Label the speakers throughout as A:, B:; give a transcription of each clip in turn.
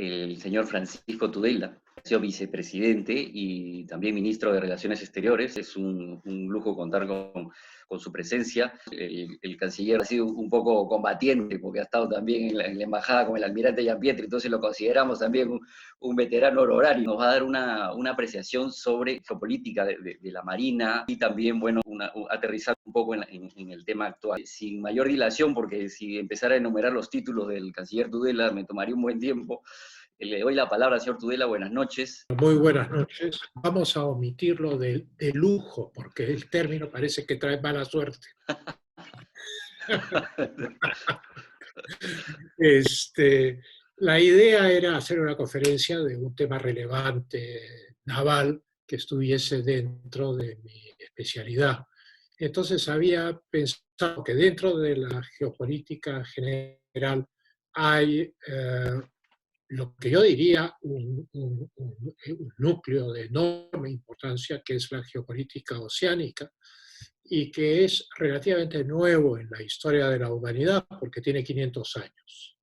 A: el señor Francisco Tudela, ha sido vicepresidente y también ministro de Relaciones Exteriores. Es un lujo contar con su presencia. El canciller ha sido un poco combatiente porque ha estado también en la embajada con el almirante Gianpietri, entonces lo consideramos también un veterano honorario. Nos va a dar una apreciación sobre geopolítica de la Marina y también, bueno, aterrizar un poco en el tema actual. Sin mayor dilación, porque si empezara a enumerar los títulos del canciller Tudela me tomaría un buen tiempo. Le doy la palabra al señor Tudela, buenas noches.
B: Muy buenas noches. Vamos a omitirlo de lujo, porque el término parece que trae mala suerte. La idea era hacer una conferencia de un tema relevante naval que estuviese dentro de mi especialidad. Entonces había pensado que dentro de la geopolítica general hay lo que yo diría un núcleo de enorme importancia, que es la geopolítica oceánica, y que es relativamente nuevo en la historia de la humanidad porque tiene 500 años.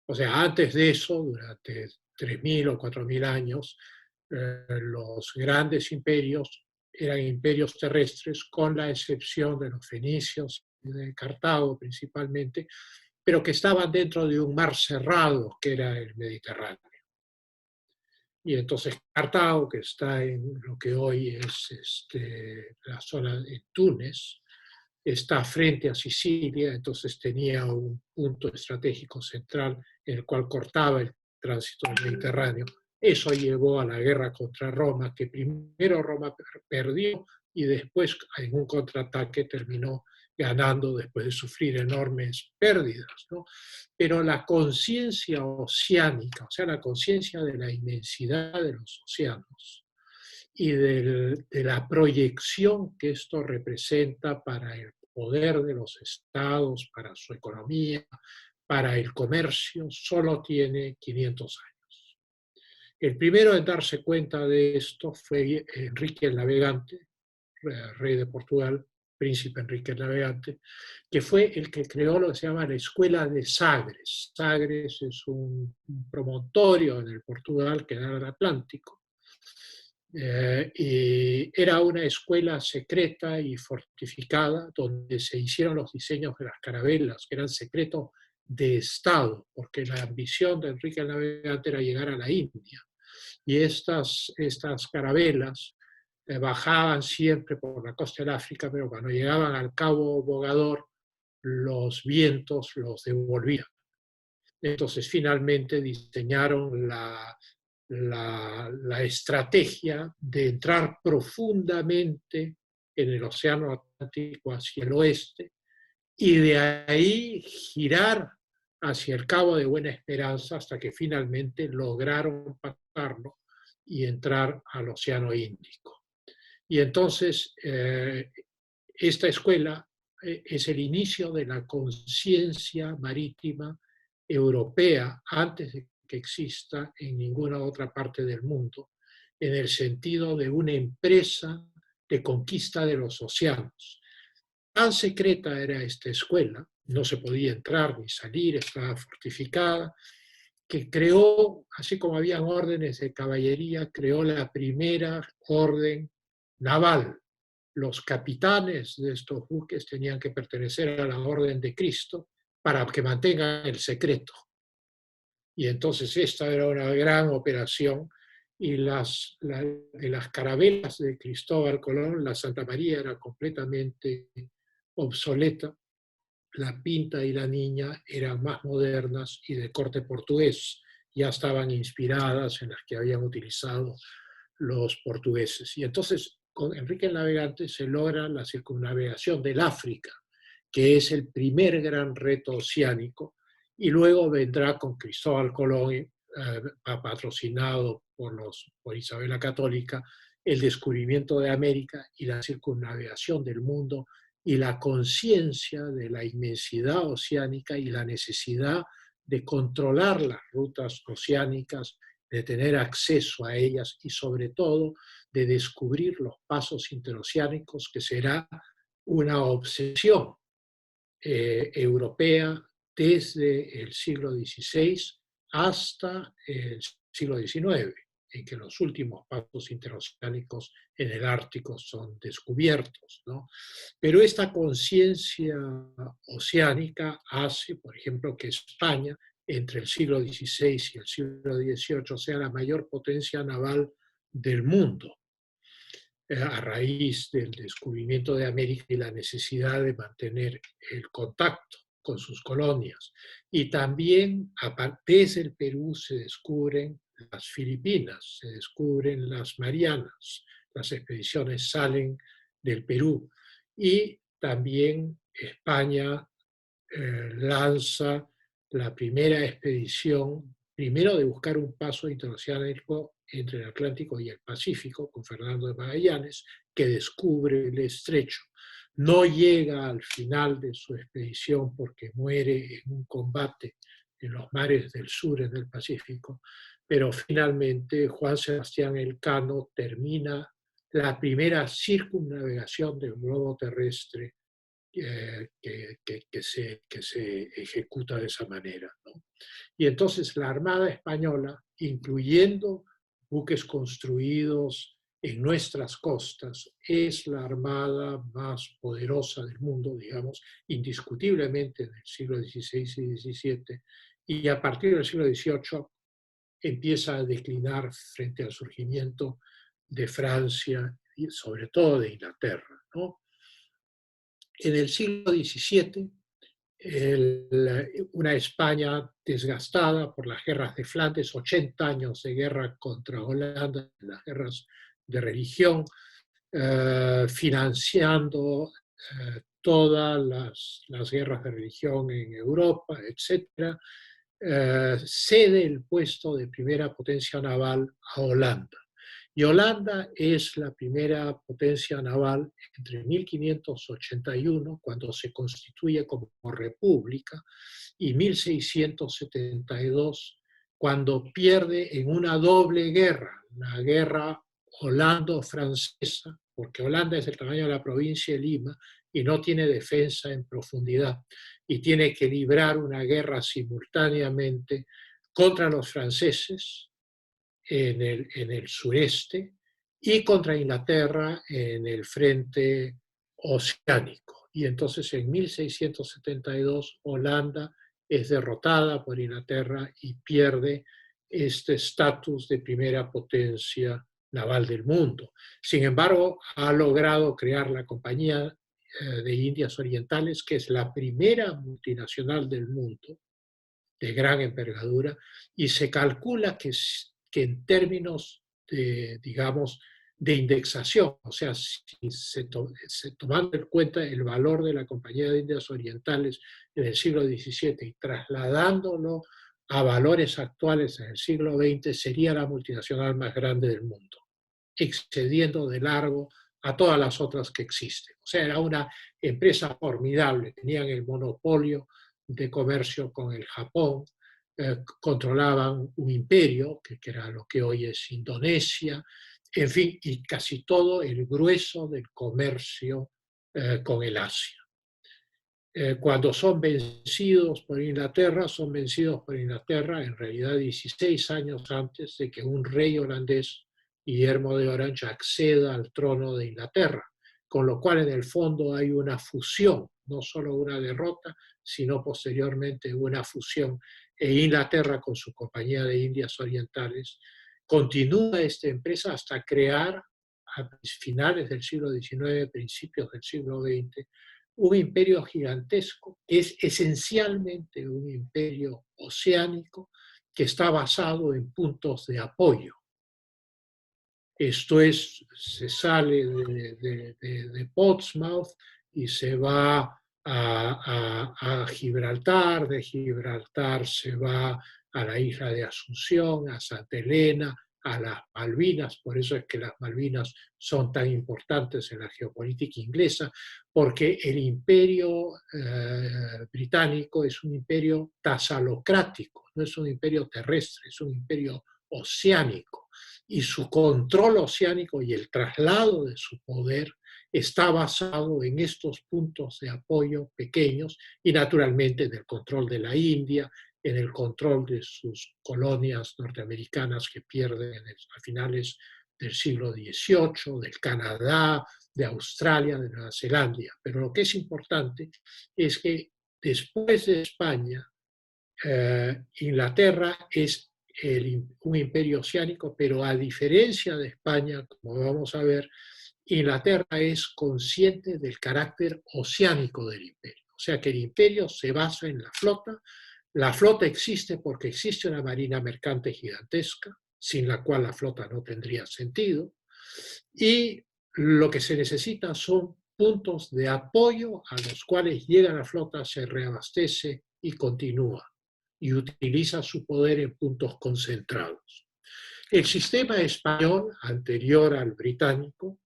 B: O sea, antes de eso, durante 3.000 o 4.000 años, los grandes imperios eran imperios terrestres, con la excepción de los fenicios y de Cartago principalmente, pero que estaban dentro de un mar cerrado que era el Mediterráneo. Y entonces Cartago, que está en lo que hoy es la zona de Túnez, está frente a Sicilia, entonces tenía un punto estratégico central en el cual cortaba el tránsito del Mediterráneo. Eso llevó a la guerra contra Roma, que primero Roma perdió y después en un contraataque terminó ganando después de sufrir enormes pérdidas, ¿no? Pero la conciencia oceánica, o sea, la conciencia de la inmensidad de los océanos y de la proyección que esto representa para el poder de los estados, para su economía, para el comercio, solo tiene 500 años. El primero en darse cuenta de esto fue Enrique el Navegante, rey de Portugal, príncipe Enrique el Navegante, que fue el que creó lo que se llama la Escuela de Sagres. Sagres es un promontorio en el Portugal que da al Atlántico. Y era una escuela secreta y fortificada donde se hicieron los diseños de las carabelas, que eran secretos de Estado, porque la ambición de Enrique el Navegante era llegar a la India. Y estas carabelas bajaban siempre por la costa del África, pero cuando llegaban al Cabo Bogador, los vientos los devolvían. Entonces finalmente diseñaron la estrategia de entrar profundamente en el Océano Atlántico hacia el oeste y de ahí girar hacia el Cabo de Buena Esperanza hasta que finalmente lograron pasarlo y entrar al Océano Índico. Y entonces esta escuela es el inicio de la conciencia marítima europea antes de que exista en ninguna otra parte del mundo, en el sentido de una empresa de conquista de los océanos. Tan secreta era esta escuela, no se podía entrar ni salir, estaba fortificada, que creó, así como habían órdenes de caballería, creó la primera orden naval. Los capitanes de estos buques tenían que pertenecer a la orden de Cristo para que mantengan el secreto. Y entonces esta era una gran operación y de las carabelas de Cristóbal Colón, la Santa María era completamente obsoleta, la Pinta y la Niña eran más modernas y de corte portugués, ya estaban inspiradas en las que habían utilizado los portugueses. Y entonces con Enrique el Navegante se logra la circunnavegación del África, que es el primer gran reto oceánico, y luego vendrá con Cristóbal Colón, patrocinado por Isabel la Católica, el descubrimiento de América y la circunnavegación del mundo y la conciencia de la inmensidad oceánica y la necesidad de controlar las rutas oceánicas, de tener acceso a ellas y sobre todo de descubrir los pasos interoceánicos, que será una obsesión europea desde el siglo XVI hasta el siglo XIX, en que los últimos pasos interoceánicos en el Ártico son descubiertos, ¿no? Pero esta conciencia oceánica hace, por ejemplo, que España, entre el siglo XVI y el siglo XVIII, sea la mayor potencia naval del mundo, a raíz del descubrimiento de América y la necesidad de mantener el contacto con sus colonias. Y también desde el Perú se descubren las Filipinas, se descubren las Marianas, las expediciones salen del Perú. Y también España lanza la primera expedición, primero de buscar un paso interoceánico entre el Atlántico y el Pacífico, con Fernando de Magallanes, que descubre el estrecho. No llega al final de su expedición porque muere en un combate en los mares del sur, en el Pacífico, pero finalmente Juan Sebastián Elcano termina la primera circunnavegación del globo terrestre que se ejecuta de esa manera, ¿no? Y entonces la Armada Española, incluyendo buques construidos en nuestras costas, es la armada más poderosa del mundo, digamos, indiscutiblemente en el siglo XVI y XVII, y a partir del siglo XVIII empieza a declinar frente al surgimiento de Francia y sobre todo de Inglaterra, ¿no? En el siglo XVII, una España desgastada por las guerras de Flandes, 80 años de guerra contra Holanda, las guerras de religión, financiando todas las guerras de religión en Europa, etc., cede el puesto de primera potencia naval a Holanda. Y Holanda es la primera potencia naval entre 1581, cuando se constituye como república, y 1672, cuando pierde en una doble guerra, la guerra holando-francesa, porque Holanda es del tamaño de la provincia de Lima y no tiene defensa en profundidad, y tiene que librar una guerra simultáneamente contra los franceses, en el sureste, y contra Inglaterra en el frente oceánico. Y entonces en 1672 Holanda es derrotada por Inglaterra y pierde este estatus de primera potencia naval del mundo. Sin embargo, ha logrado crear la Compañía de Indias Orientales, que es la primera multinacional del mundo, de gran envergadura, y se calcula que en términos de, digamos, de indexación, o sea, si tomando en cuenta el valor de la Compañía de Indias Orientales en el siglo XVII y trasladándolo a valores actuales en el siglo XX, sería la multinacional más grande del mundo, excediendo de largo a todas las otras que existen. O sea, era una empresa formidable, tenían el monopolio de comercio con el Japón, controlaban un imperio, que era lo que hoy es Indonesia, en fin, y casi todo el grueso del comercio con el Asia. Cuando son vencidos por Inglaterra, son vencidos por Inglaterra en realidad 16 años antes de que un rey holandés, Guillermo de Orange, acceda al trono de Inglaterra, con lo cual en el fondo hay una fusión, no solo una derrota, sino posteriormente una fusión. E Inglaterra, con su Compañía de Indias Orientales, continúa esta empresa hasta crear, a finales del siglo XIX, principios del siglo XX, un imperio gigantesco, que es esencialmente un imperio oceánico que está basado en puntos de apoyo. Esto es, se sale de Portsmouth y se va a Gibraltar, de Gibraltar se va a la isla de Asunción, a Santa Elena, a las Malvinas. Por eso es que las Malvinas son tan importantes en la geopolítica inglesa, porque el imperio británico es un imperio tasalocrático, no es un imperio terrestre, es un imperio oceánico, y su control oceánico y el traslado de su poder está basado en estos puntos de apoyo pequeños y naturalmente en el control de la India, en el control de sus colonias norteamericanas que pierden a finales del siglo XVIII, del Canadá, de Australia, de Nueva Zelanda. Pero lo que es importante es que después de España, Inglaterra es un imperio oceánico, pero a diferencia de España, como vamos a ver, Inglaterra es consciente del carácter oceánico del imperio. O sea que el imperio se basa en la flota. La flota existe porque existe una marina mercante gigantesca, sin la cual la flota no tendría sentido. Y lo que se necesita son puntos de apoyo a los cuales llega la flota, se reabastece y continúa, y utiliza su poder en puntos concentrados. El sistema español, anterior al británico,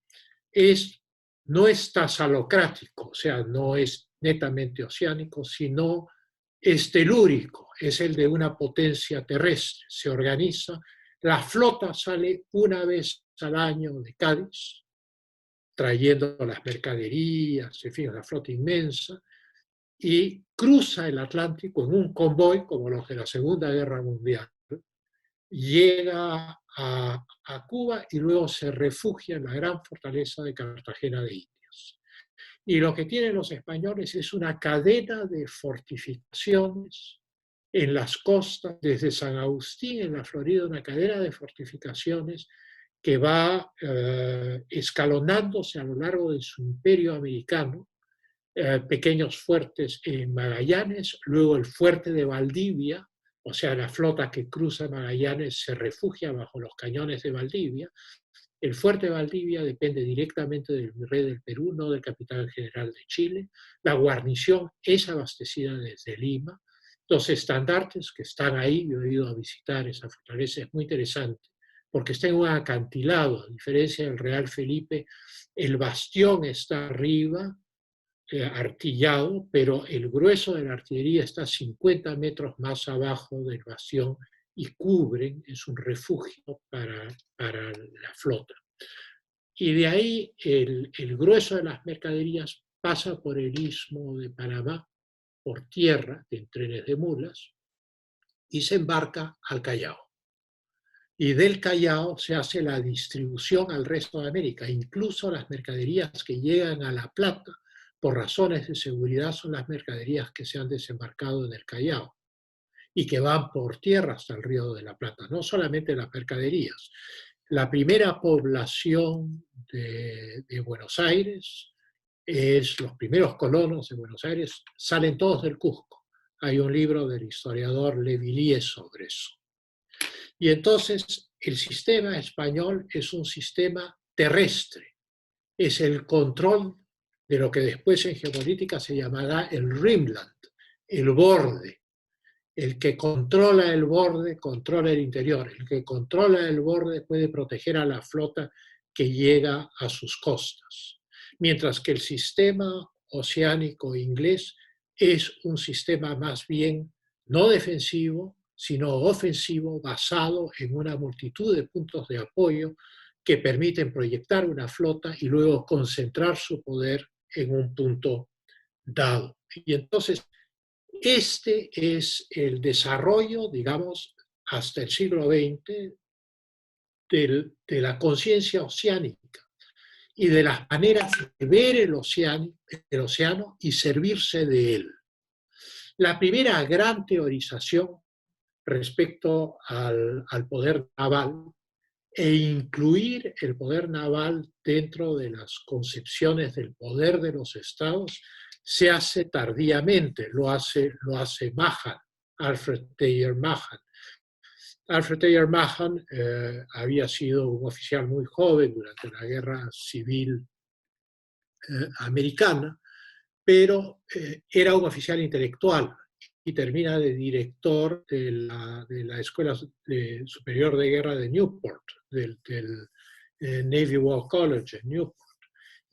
B: no es tasalocrático, o sea, no es netamente oceánico, sino es telúrico, es el de una potencia terrestre. Se organiza, la flota sale una vez al año de Cádiz, trayendo las mercaderías, en fin, una flota inmensa, y cruza el Atlántico en un convoy, como los de la Segunda Guerra Mundial, llega a Cuba y luego se refugia en la gran fortaleza de Cartagena de Indias. Y lo que tienen los españoles es una cadena de fortificaciones en las costas, desde San Agustín, en la Florida, una cadena de fortificaciones que va escalonándose a lo largo de su imperio americano, pequeños fuertes en Magallanes, luego el fuerte de Valdivia, o sea, la flota que cruza Magallanes se refugia bajo los cañones de Valdivia. El fuerte de Valdivia depende directamente del virrey del Perú, no del capitán general de Chile. La guarnición es abastecida desde Lima. Los estandartes que están ahí, yo he ido a visitar esa fortaleza, es muy interesante, porque está en un acantilado, a diferencia del Real Felipe, el bastión está arriba, artillado, pero el grueso de la artillería está 50 metros más abajo del bastión y cubren, es un refugio para la flota. Y de ahí el grueso de las mercaderías pasa por el istmo de Panamá, por tierra, en trenes de mulas, y se embarca al Callao. Y del Callao se hace la distribución al resto de América. Incluso las mercaderías que llegan a La Plata, por razones de seguridad, son las mercaderías que se han desembarcado en el Callao y que van por tierra hasta el Río de la Plata, no solamente las mercaderías. La primera población de Buenos Aires, los primeros colonos de Buenos Aires, salen todos del Cusco. Hay un libro del historiador Levillier sobre eso. Y entonces el sistema español es un sistema terrestre, es el control de lo que después en geopolítica se llamará el rimland, el borde. El que controla el borde, controla el interior. El que controla el borde puede proteger a la flota que llega a sus costas. Mientras que el sistema oceánico inglés es un sistema más bien no defensivo, sino ofensivo, basado en una multitud de puntos de apoyo que permiten proyectar una flota y luego concentrar su poder en un punto dado. Y entonces, este es el desarrollo, digamos, hasta el siglo XX de la conciencia oceánica y de las maneras de ver el océano y servirse de él. La primera gran teorización respecto al poder naval e incluir el poder naval dentro de las concepciones del poder de los estados se hace tardíamente, lo hace Mahan, Alfred Thayer Mahan. Alfred Thayer Mahan había sido un oficial muy joven durante la Guerra Civil Americana, pero era un oficial intelectual y termina de director de la Escuela Superior de Guerra de Newport, del Navy War College en Newport.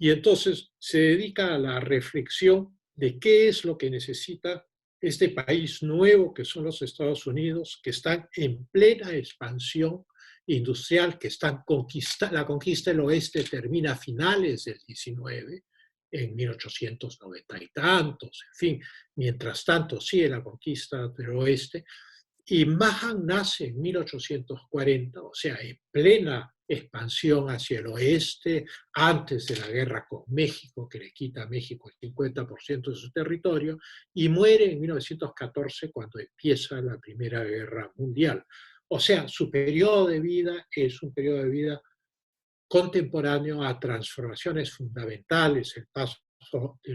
B: Y entonces se dedica a la reflexión de qué es lo que necesita este país nuevo que son los Estados Unidos, que están en plena expansión industrial, que están la conquista del oeste termina a finales del 19, en 1890 y tantos, en fin. Mientras tanto sigue la conquista del oeste, y Mahan nace en 1840, o sea, en plena expansión hacia el oeste, antes de la guerra con México, que le quita a México el 50% de su territorio, y muere en 1914 cuando empieza la Primera Guerra Mundial. O sea, su periodo de vida es un periodo de vida contemporáneo a transformaciones fundamentales, el paso de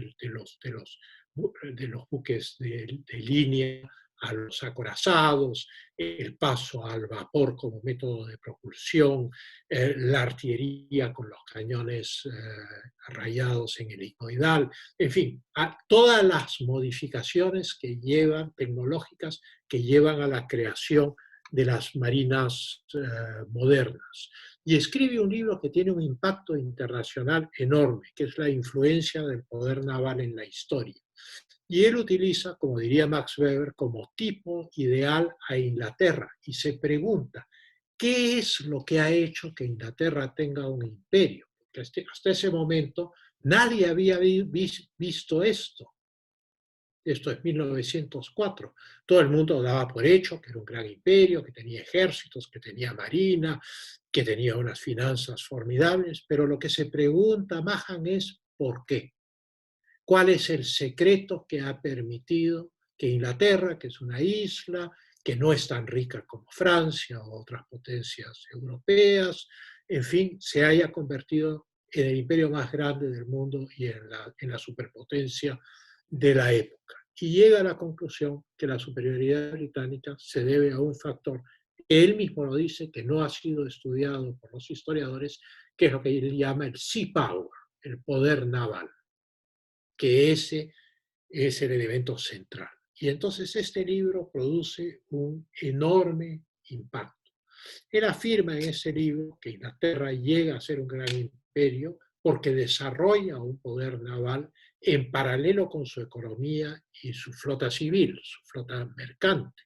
B: los buques de línea a los acorazados, el paso al vapor como método de propulsión, la artillería con los cañones rayados en helicoidal, en fin, a todas las modificaciones que llevan, tecnológicas, que llevan a la creación de las marinas modernas. Y escribe un libro que tiene un impacto internacional enorme, que es la influencia del poder naval en la historia. Y él utiliza, como diría Max Weber, como tipo ideal a Inglaterra y se pregunta, ¿qué es lo que ha hecho que Inglaterra tenga un imperio? Porque hasta ese momento nadie había visto esto. Esto es 1904. Todo el mundo daba por hecho que era un gran imperio, que tenía ejércitos, que tenía marina, que tenía unas finanzas formidables, pero lo que se pregunta Mahan es ¿por qué? ¿Cuál es el secreto que ha permitido que Inglaterra, que es una isla, que no es tan rica como Francia o otras potencias europeas, en fin, se haya convertido en el imperio más grande del mundo y en la superpotencia de la época? Y llega a la conclusión que la superioridad británica se debe a un factor que él mismo lo dice, que no ha sido estudiado por los historiadores, que es lo que él llama el sea power, el poder naval, que ese es el elemento central. Y entonces este libro produce un enorme impacto. Él afirma en ese libro que Inglaterra llega a ser un gran imperio porque desarrolla un poder naval en paralelo con su economía y su flota civil, su flota mercante.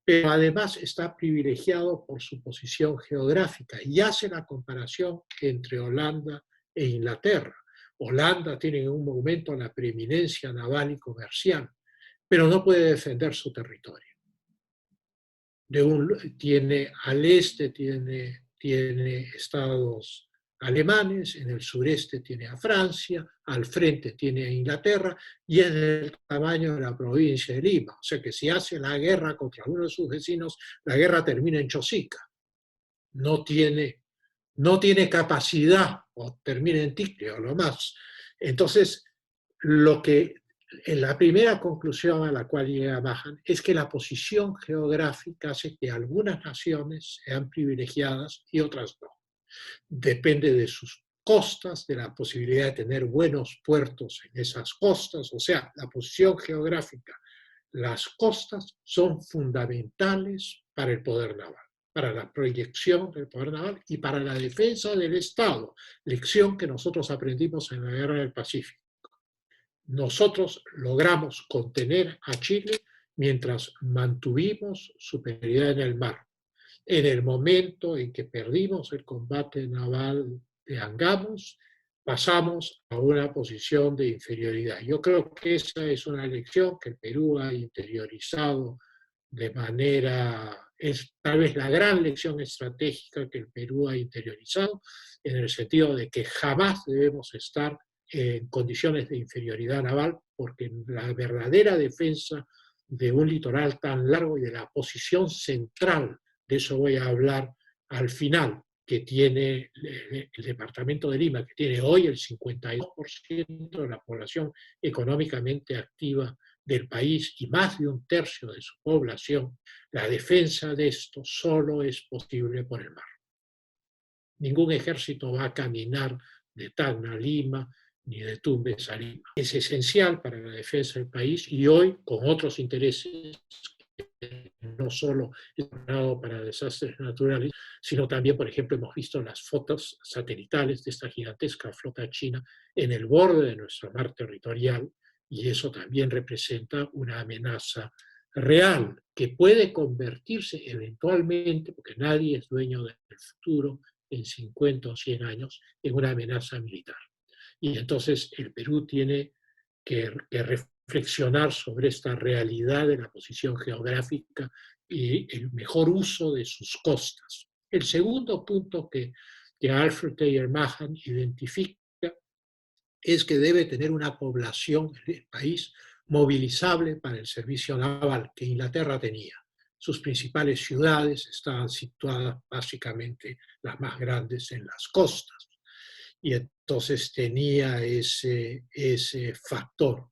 B: Pero además está privilegiado por su posición geográfica y hace la comparación entre Holanda e Inglaterra. Holanda tiene en un momento la preeminencia naval y comercial, pero no puede defender su territorio. Tiene al este tiene estados alemanes, en el sureste tiene a Francia, al frente tiene a Inglaterra y es del tamaño de la provincia de Lima. O sea que si hace la guerra contra uno de sus vecinos, la guerra termina en Chosica. No tiene capacidad o termina en Tigre o lo más. Entonces, en la primera conclusión a la cual llega Mahan es que la posición geográfica hace que algunas naciones sean privilegiadas y otras no. Depende de sus costas, de la posibilidad de tener buenos puertos en esas costas, o sea, la posición geográfica. Las costas son fundamentales para el poder naval, para la proyección del poder naval y para la defensa del Estado, lección que nosotros aprendimos en la Guerra del Pacífico. Nosotros logramos contener a Chile mientras mantuvimos superioridad en el mar. En el momento en que perdimos el combate naval de Angamos, pasamos a una posición de inferioridad. Yo creo que esa es una lección que el Perú ha interiorizado de manera, es tal vez la gran lección estratégica que el Perú ha interiorizado, en el sentido de que jamás debemos estar en condiciones de inferioridad naval, porque la verdadera defensa de un litoral tan largo y de la posición central, de eso voy a hablar al final, que tiene el departamento de Lima, que tiene hoy el 52% de la población económicamente activa del país y más de un tercio de su población, la defensa de esto solo es posible por el mar. Ningún ejército va a caminar de Tacna a Lima, ni de Tumbes a Lima. Es esencial para la defensa del país y hoy, con otros intereses, no solo para desastres naturales, sino también, por ejemplo, hemos visto las fotos satelitales de esta gigantesca flota china en el borde de nuestro mar territorial, y eso también representa una amenaza real que puede convertirse eventualmente, porque nadie es dueño del futuro en 50 o 100 años, en una amenaza militar. Y entonces el Perú tiene que reflexionar sobre esta realidad de la posición geográfica y el mejor uso de sus costas. El segundo punto que Alfred Thayer Mahan identifica es que debe tener una población, el país, movilizable para el servicio naval que Inglaterra tenía. Sus principales ciudades estaban situadas básicamente las más grandes en las costas. Y entonces tenía ese factor.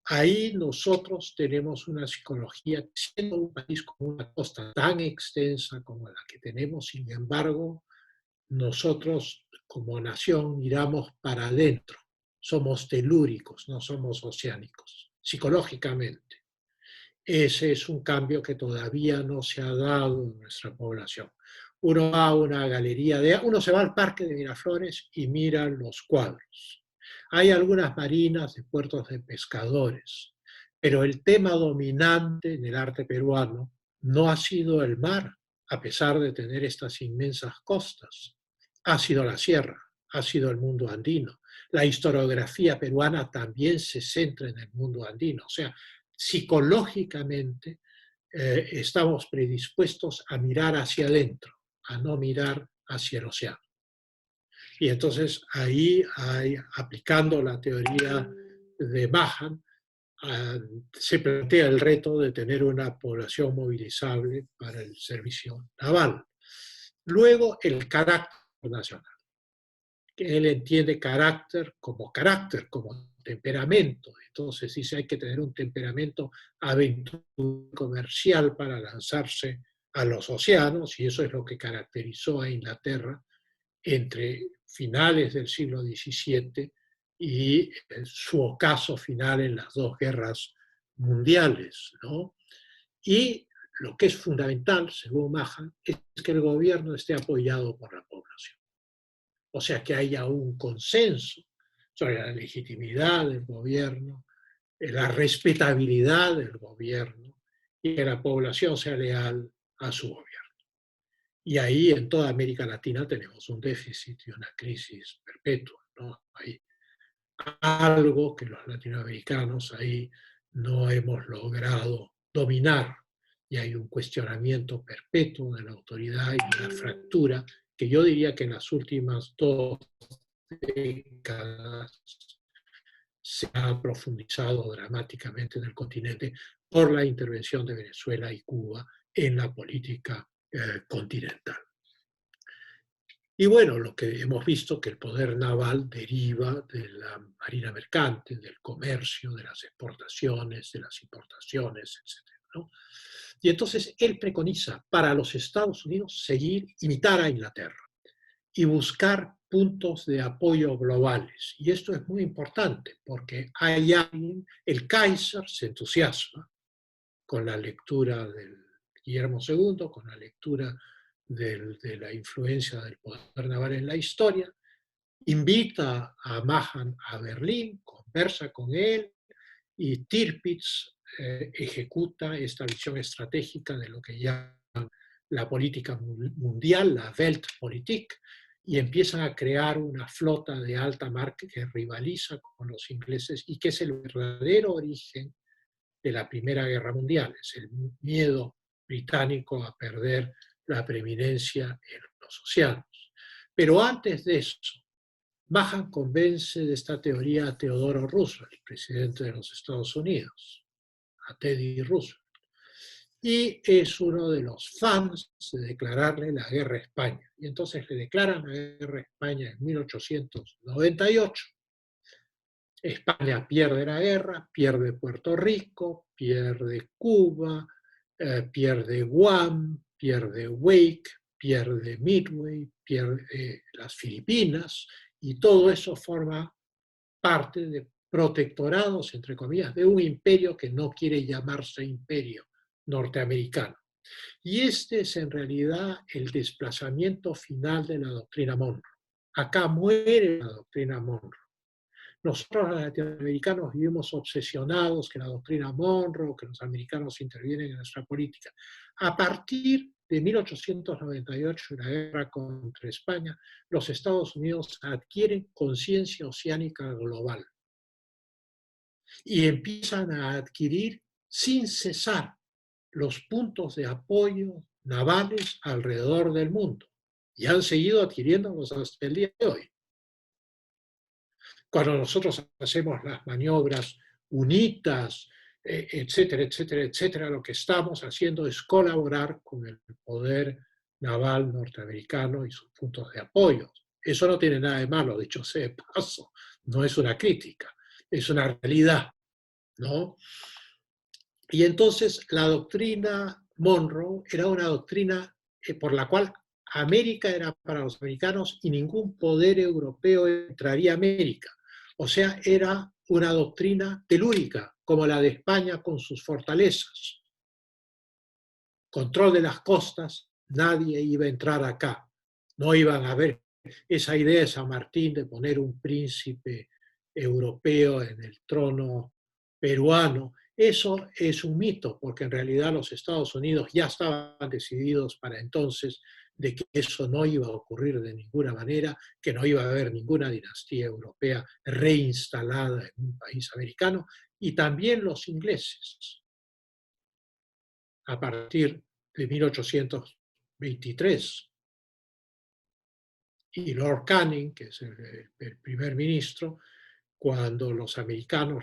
B: Ahí nosotros tenemos una psicología, siendo un país con una costa tan extensa como la que tenemos, sin embargo, nosotros como nación miramos para adentro. Somos telúricos, no somos oceánicos, psicológicamente. Ese es un cambio que todavía no se ha dado en nuestra población. Uno va a una galería, uno se va al Parque de Miraflores y mira los cuadros. Hay algunas marinas de puertos de pescadores, pero el tema dominante en el arte peruano no ha sido el mar, a pesar de tener estas inmensas costas. Ha sido la sierra, ha sido el mundo andino. La historiografía peruana también se centra en el mundo andino. O sea, psicológicamente estamos predispuestos a mirar hacia adentro, a no mirar hacia el océano. Y entonces ahí, aplicando la teoría de Mahan, se plantea el reto de tener una población movilizable para el servicio naval. Luego, el carácter nacional. Que él entiende carácter, como temperamento. Entonces dice hay que tener un temperamento aventurero comercial para lanzarse a los océanos, y eso es lo que caracterizó a Inglaterra entre finales del siglo XVII y su ocaso final en las dos guerras mundiales, ¿no? Y lo que es fundamental, según Mahan, es que el gobierno esté apoyado por la población. O sea, que haya un consenso sobre la legitimidad del gobierno, la respetabilidad del gobierno y que la población sea leal a su gobierno. Y ahí en toda América Latina tenemos un déficit y una crisis perpetua, ¿no? Hay algo que los latinoamericanos ahí no hemos logrado dominar y hay un cuestionamiento perpetuo de la autoridad y una fractura que yo diría que en las últimas 2 décadas se ha profundizado dramáticamente en el continente por la intervención de Venezuela y Cuba en la política continental. Y bueno, lo que hemos visto que el poder naval deriva de la marina mercante, del comercio, de las exportaciones, de las importaciones, etc., ¿no? Y entonces él preconiza para los Estados Unidos imitar a Inglaterra y buscar puntos de apoyo globales. Y esto es muy importante porque hay alguien, el Kaiser se entusiasma con la lectura del Guillermo II, con la lectura de la influencia del poder naval en la historia, invita a Mahan a Berlín, conversa con él y Tirpitz ejecuta esta visión estratégica de lo que llaman la política mundial, la Weltpolitik, y empiezan a crear una flota de alta mar que rivaliza con los ingleses y que es el verdadero origen de la Primera Guerra Mundial. Es el miedo británico a perder la preeminencia en los océanos. Pero antes de eso, Mahan convence de esta teoría a Theodore Roosevelt, presidente de los Estados Unidos, a Teddy Roosevelt, y es uno de los fans de declararle la guerra a España. Y entonces le declaran la guerra a España en 1898. España pierde la guerra, pierde Puerto Rico, pierde Cuba, pierde Guam, pierde Wake, pierde Midway, pierde las Filipinas, y todo eso forma parte de protectorados, entre comillas, de un imperio que no quiere llamarse imperio norteamericano. Y este es en realidad el desplazamiento final de la doctrina Monroe. Acá muere la doctrina Monroe. Nosotros los latinoamericanos vivimos obsesionados que la doctrina Monroe, que los americanos intervienen en nuestra política. A partir de 1898, la guerra contra España, los Estados Unidos adquieren conciencia oceánica global y empiezan a adquirir sin cesar los puntos de apoyo navales alrededor del mundo y han seguido adquiriéndolos hasta el día de hoy. Cuando nosotros hacemos las maniobras UNITAS, etcétera, etcétera, etcétera, lo que estamos haciendo es colaborar con el poder naval norteamericano y sus puntos de apoyo. Eso no tiene nada de malo, dicho sea de paso, no es una crítica, es una realidad, ¿no? Y entonces la doctrina Monroe era una doctrina por la cual América era para los americanos y ningún poder europeo entraría a América. O sea, era una doctrina telúrica, como la de España con sus fortalezas. Control de las costas, nadie iba a entrar acá. No iban a ver esa idea de San Martín de poner un príncipe europeo en el trono peruano. Eso es un mito, porque en realidad los Estados Unidos ya estaban decididos para entonces de que eso no iba a ocurrir de ninguna manera, que no iba a haber ninguna dinastía europea reinstalada en un país americano, y también los ingleses, a partir de 1823. Y Lord Canning, que es el primer ministro, cuando los americanos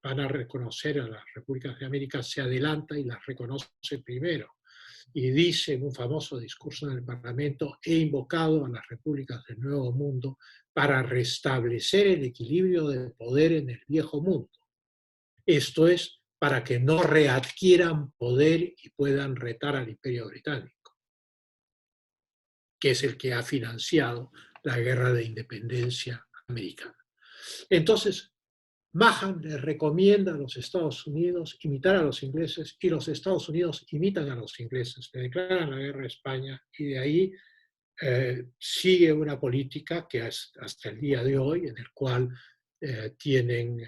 B: van a reconocer a las repúblicas de América, se adelanta y las reconoce primero. Y dice en un famoso discurso en el Parlamento: he invocado a las repúblicas del Nuevo Mundo para restablecer el equilibrio de poder en el Viejo Mundo. Esto es, para que no readquieran poder y puedan retar al Imperio Británico, que es el que ha financiado la guerra de independencia americana. Entonces, Mahan le recomienda a los Estados Unidos imitar a los ingleses y los Estados Unidos imitan a los ingleses, le declaran la guerra a España y de ahí sigue una política que hasta el día de hoy, en el cual tienen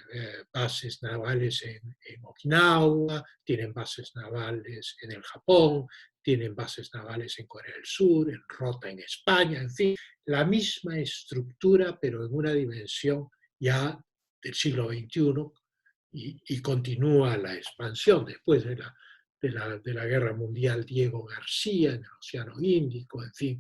B: bases navales en Okinawa, tienen bases navales en el Japón, tienen bases navales en Corea del Sur, en Rota en España, en fin, la misma estructura, pero en una dimensión ya del siglo XXI y continúa la expansión después de la Guerra Mundial. Diego García en el Océano Índico, en fin.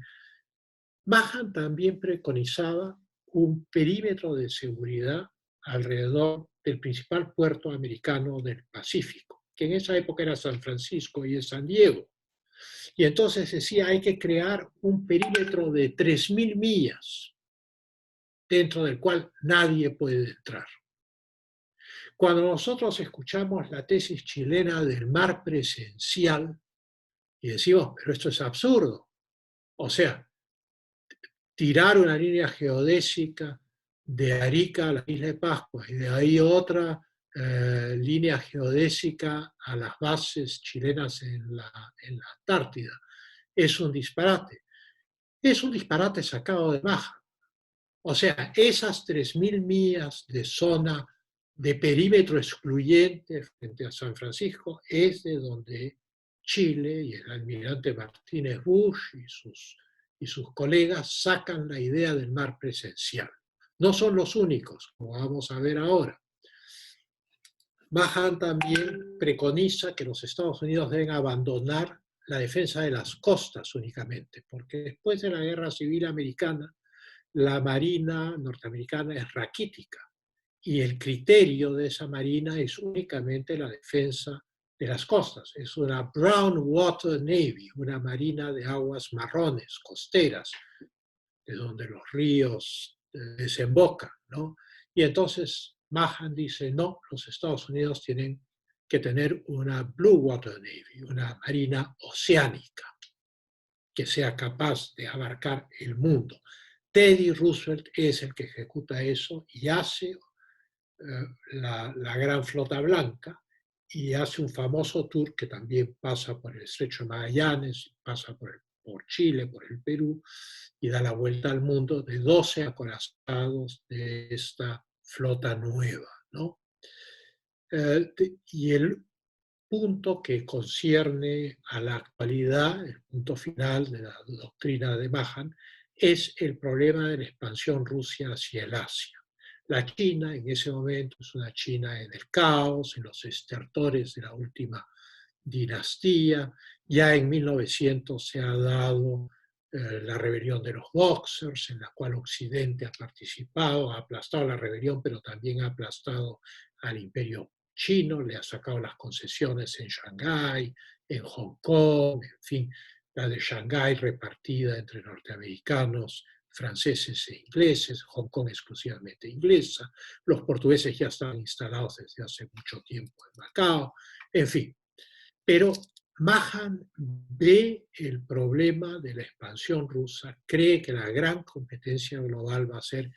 B: Mahan también preconizaba un perímetro de seguridad alrededor del principal puerto americano del Pacífico, que en esa época era San Francisco y es San Diego. Y entonces decía, hay que crear un perímetro de 3.000 millas dentro del cual nadie puede entrar. Cuando nosotros escuchamos la tesis chilena del mar presencial y decimos, pero esto es absurdo, o sea, tirar una línea geodésica de Arica a la isla de Pascua y de ahí otra línea geodésica a las bases chilenas en la Antártida. Es un disparate. Es un disparate sacado de Mahan. O sea, esas 3.000 millas de zona de perímetro excluyente frente a San Francisco es de donde Chile y el almirante Martínez Bush y sus colegas sacan la idea del mar presencial. No son los únicos, como vamos a ver ahora. Mahan también preconiza que los Estados Unidos deben abandonar la defensa de las costas únicamente, porque después de la Guerra Civil Americana, la marina norteamericana es raquítica y el criterio de esa marina es únicamente la defensa de las costas. Es una brown water navy, una marina de aguas marrones, costeras, de donde los ríos desembocan, ¿no? Y entonces Mahan dice, no, los Estados Unidos tienen que tener una blue water navy, una marina oceánica, que sea capaz de abarcar el mundo. Teddy Roosevelt es el que ejecuta eso y hace la Gran Flota Blanca y hace un famoso tour que también pasa por el Estrecho de Magallanes, pasa por Chile, por el Perú y da la vuelta al mundo de 12 acorazados de esta flota nueva, ¿no? Y punto que concierne a la actualidad, el punto final de la doctrina de Mahan, es el problema de la expansión Rusia hacia el Asia. La China en ese momento es una China en el caos, en los estertores de la última dinastía. Ya en 1900 se ha dado la rebelión de los Boxers, en la cual Occidente ha participado, ha aplastado la rebelión, pero también ha aplastado al imperio chino, le ha sacado las concesiones en Shanghái, en Hong Kong, en fin, la de Shanghái repartida entre norteamericanos, franceses e ingleses, Hong Kong exclusivamente inglesa, los portugueses ya estaban instalados desde hace mucho tiempo en Macao, en fin. Pero Mahan ve el problema de la expansión rusa, cree que la gran competencia global va a ser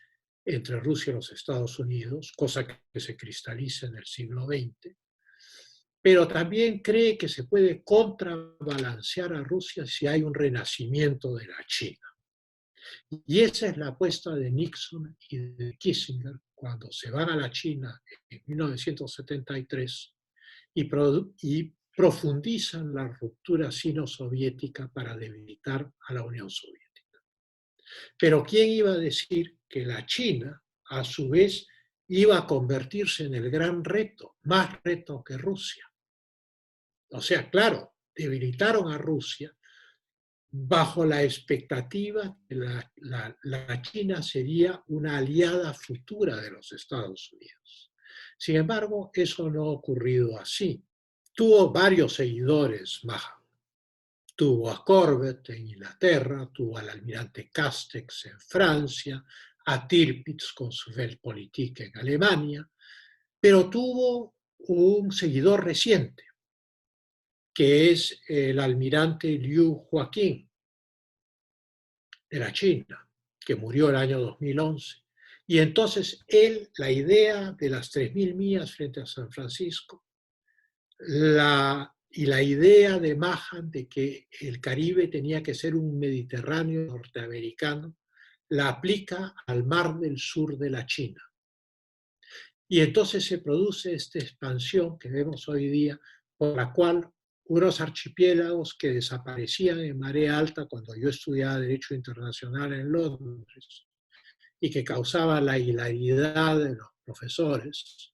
B: entre Rusia y los Estados Unidos, cosa que se cristaliza en el siglo XX, pero también cree que se puede contrabalancear a Rusia si hay un renacimiento de la China. Y esa es la apuesta de Nixon y de Kissinger cuando se van a la China en 1973 y profundizan la ruptura sino-soviética para debilitar a la Unión Soviética. Pero ¿quién iba a decir que la China, a su vez, iba a convertirse en el gran reto, más reto que Rusia? O sea, claro, debilitaron a Rusia bajo la expectativa que la China sería una aliada futura de los Estados Unidos. Sin embargo, eso no ha ocurrido así. Tuvo varios seguidores, Mahan. Tuvo a Corbett en Inglaterra, tuvo al almirante Castex en Francia, a Tirpitz con su Weltpolitik en Alemania, pero tuvo un seguidor reciente, que es el almirante Liu Joaquín de la China, que murió el año 2011. Y entonces él, la idea de las 3.000 millas frente a San Francisco, y la idea de Mahan de que el Caribe tenía que ser un Mediterráneo norteamericano, la aplica al Mar del Sur de la China. Y entonces se produce esta expansión que vemos hoy día, por la cual unos archipiélagos que desaparecían en marea alta cuando yo estudiaba Derecho Internacional en Londres y que causaba la hilaridad de los profesores,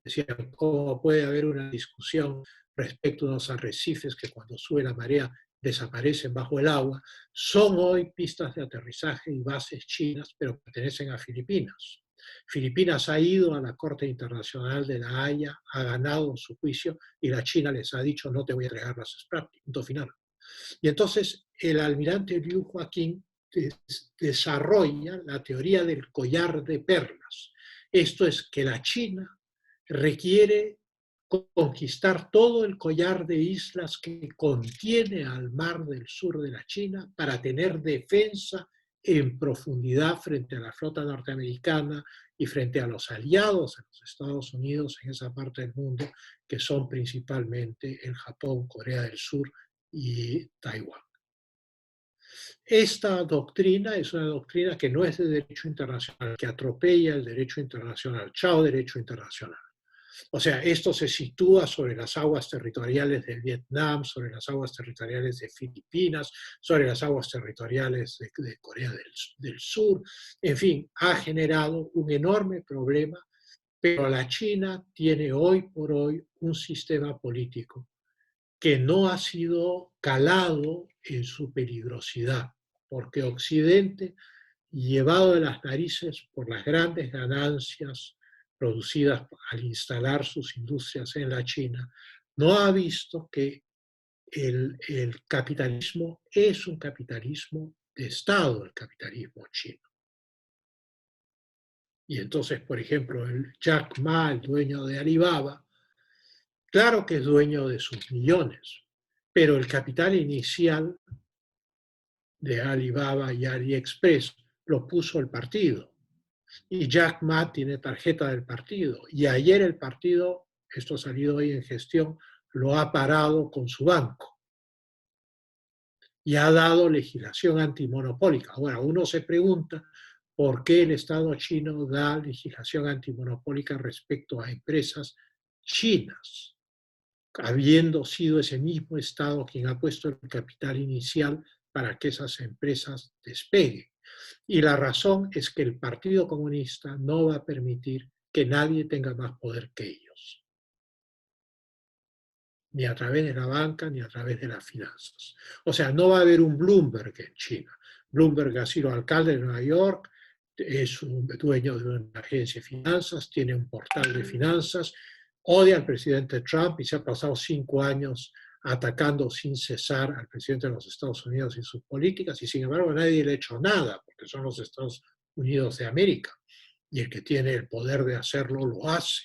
B: decían, ¿cómo puede haber una discusión respecto a unos arrecifes que cuando sube la marea desaparecen bajo el agua? Son hoy pistas de aterrizaje y bases chinas, pero pertenecen a Filipinas. Filipinas ha ido a la Corte Internacional de La Haya, ha ganado su juicio y la China les ha dicho no te voy a entregar las Spratly, punto final. Y entonces el almirante Liu Joaquín desarrolla la teoría del collar de perlas. Esto es que la China requiere conquistar todo el collar de islas que contiene al mar del sur de la China para tener defensa en profundidad frente a la flota norteamericana y frente a los aliados de los Estados Unidos en esa parte del mundo, que son principalmente el Japón, Corea del Sur y Taiwán. Esta doctrina es una doctrina que no es de derecho internacional, que atropella el derecho internacional, chao derecho internacional. O sea, esto se sitúa sobre las aguas territoriales de Vietnam, sobre las aguas territoriales de Filipinas, sobre las aguas territoriales de Corea del Sur. En fin, ha generado un enorme problema, pero la China tiene hoy por hoy un sistema político que no ha sido calado en su peligrosidad, porque Occidente, llevado de las narices por las grandes ganancias producidas al instalar sus industrias en la China, no ha visto que el capitalismo es un capitalismo de Estado, el capitalismo chino. Y entonces, por ejemplo, el Jack Ma, el dueño de Alibaba, claro que es dueño de sus millones, pero el capital inicial de Alibaba y AliExpress lo puso el partido. Y Jack Ma tiene tarjeta del partido. Y ayer el partido, esto ha salido hoy en gestión, lo ha parado con su banco. Y ha dado legislación antimonopólica. Ahora, uno se pregunta por qué el Estado chino da legislación antimonopólica respecto a empresas chinas. habiendo sido ese mismo Estado quien ha puesto el capital inicial para que esas empresas despeguen. Y la razón es que el Partido Comunista no va a permitir que nadie tenga más poder que ellos, ni a través de la banca, ni a través de las finanzas. O sea, no va a haber un Bloomberg en China. Bloomberg ha sido alcalde de Nueva York, es un dueño de una agencia de finanzas, tiene un portal de finanzas, odia al presidente Trump y se ha pasado 5 años atacando sin cesar al presidente de los Estados Unidos y sus políticas, y sin embargo nadie le ha hecho nada, porque son los Estados Unidos de América, y el que tiene el poder de hacerlo lo hace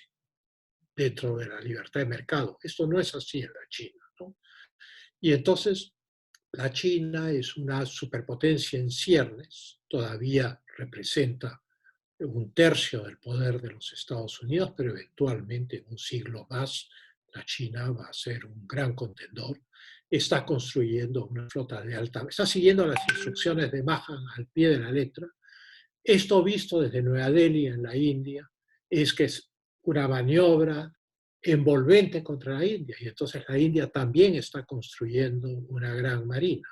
B: dentro de la libertad de mercado. Esto no es así en la China, ¿no? Y entonces la China es una superpotencia en ciernes, todavía representa un tercio del poder de los Estados Unidos, pero eventualmente en un siglo más la China va a ser un gran contendor. Está construyendo una flota de alta, está siguiendo las instrucciones de Mahan al pie de la letra. Esto visto desde Nueva Delhi en la India es que es una maniobra envolvente contra la India, y entonces la India también está construyendo una gran marina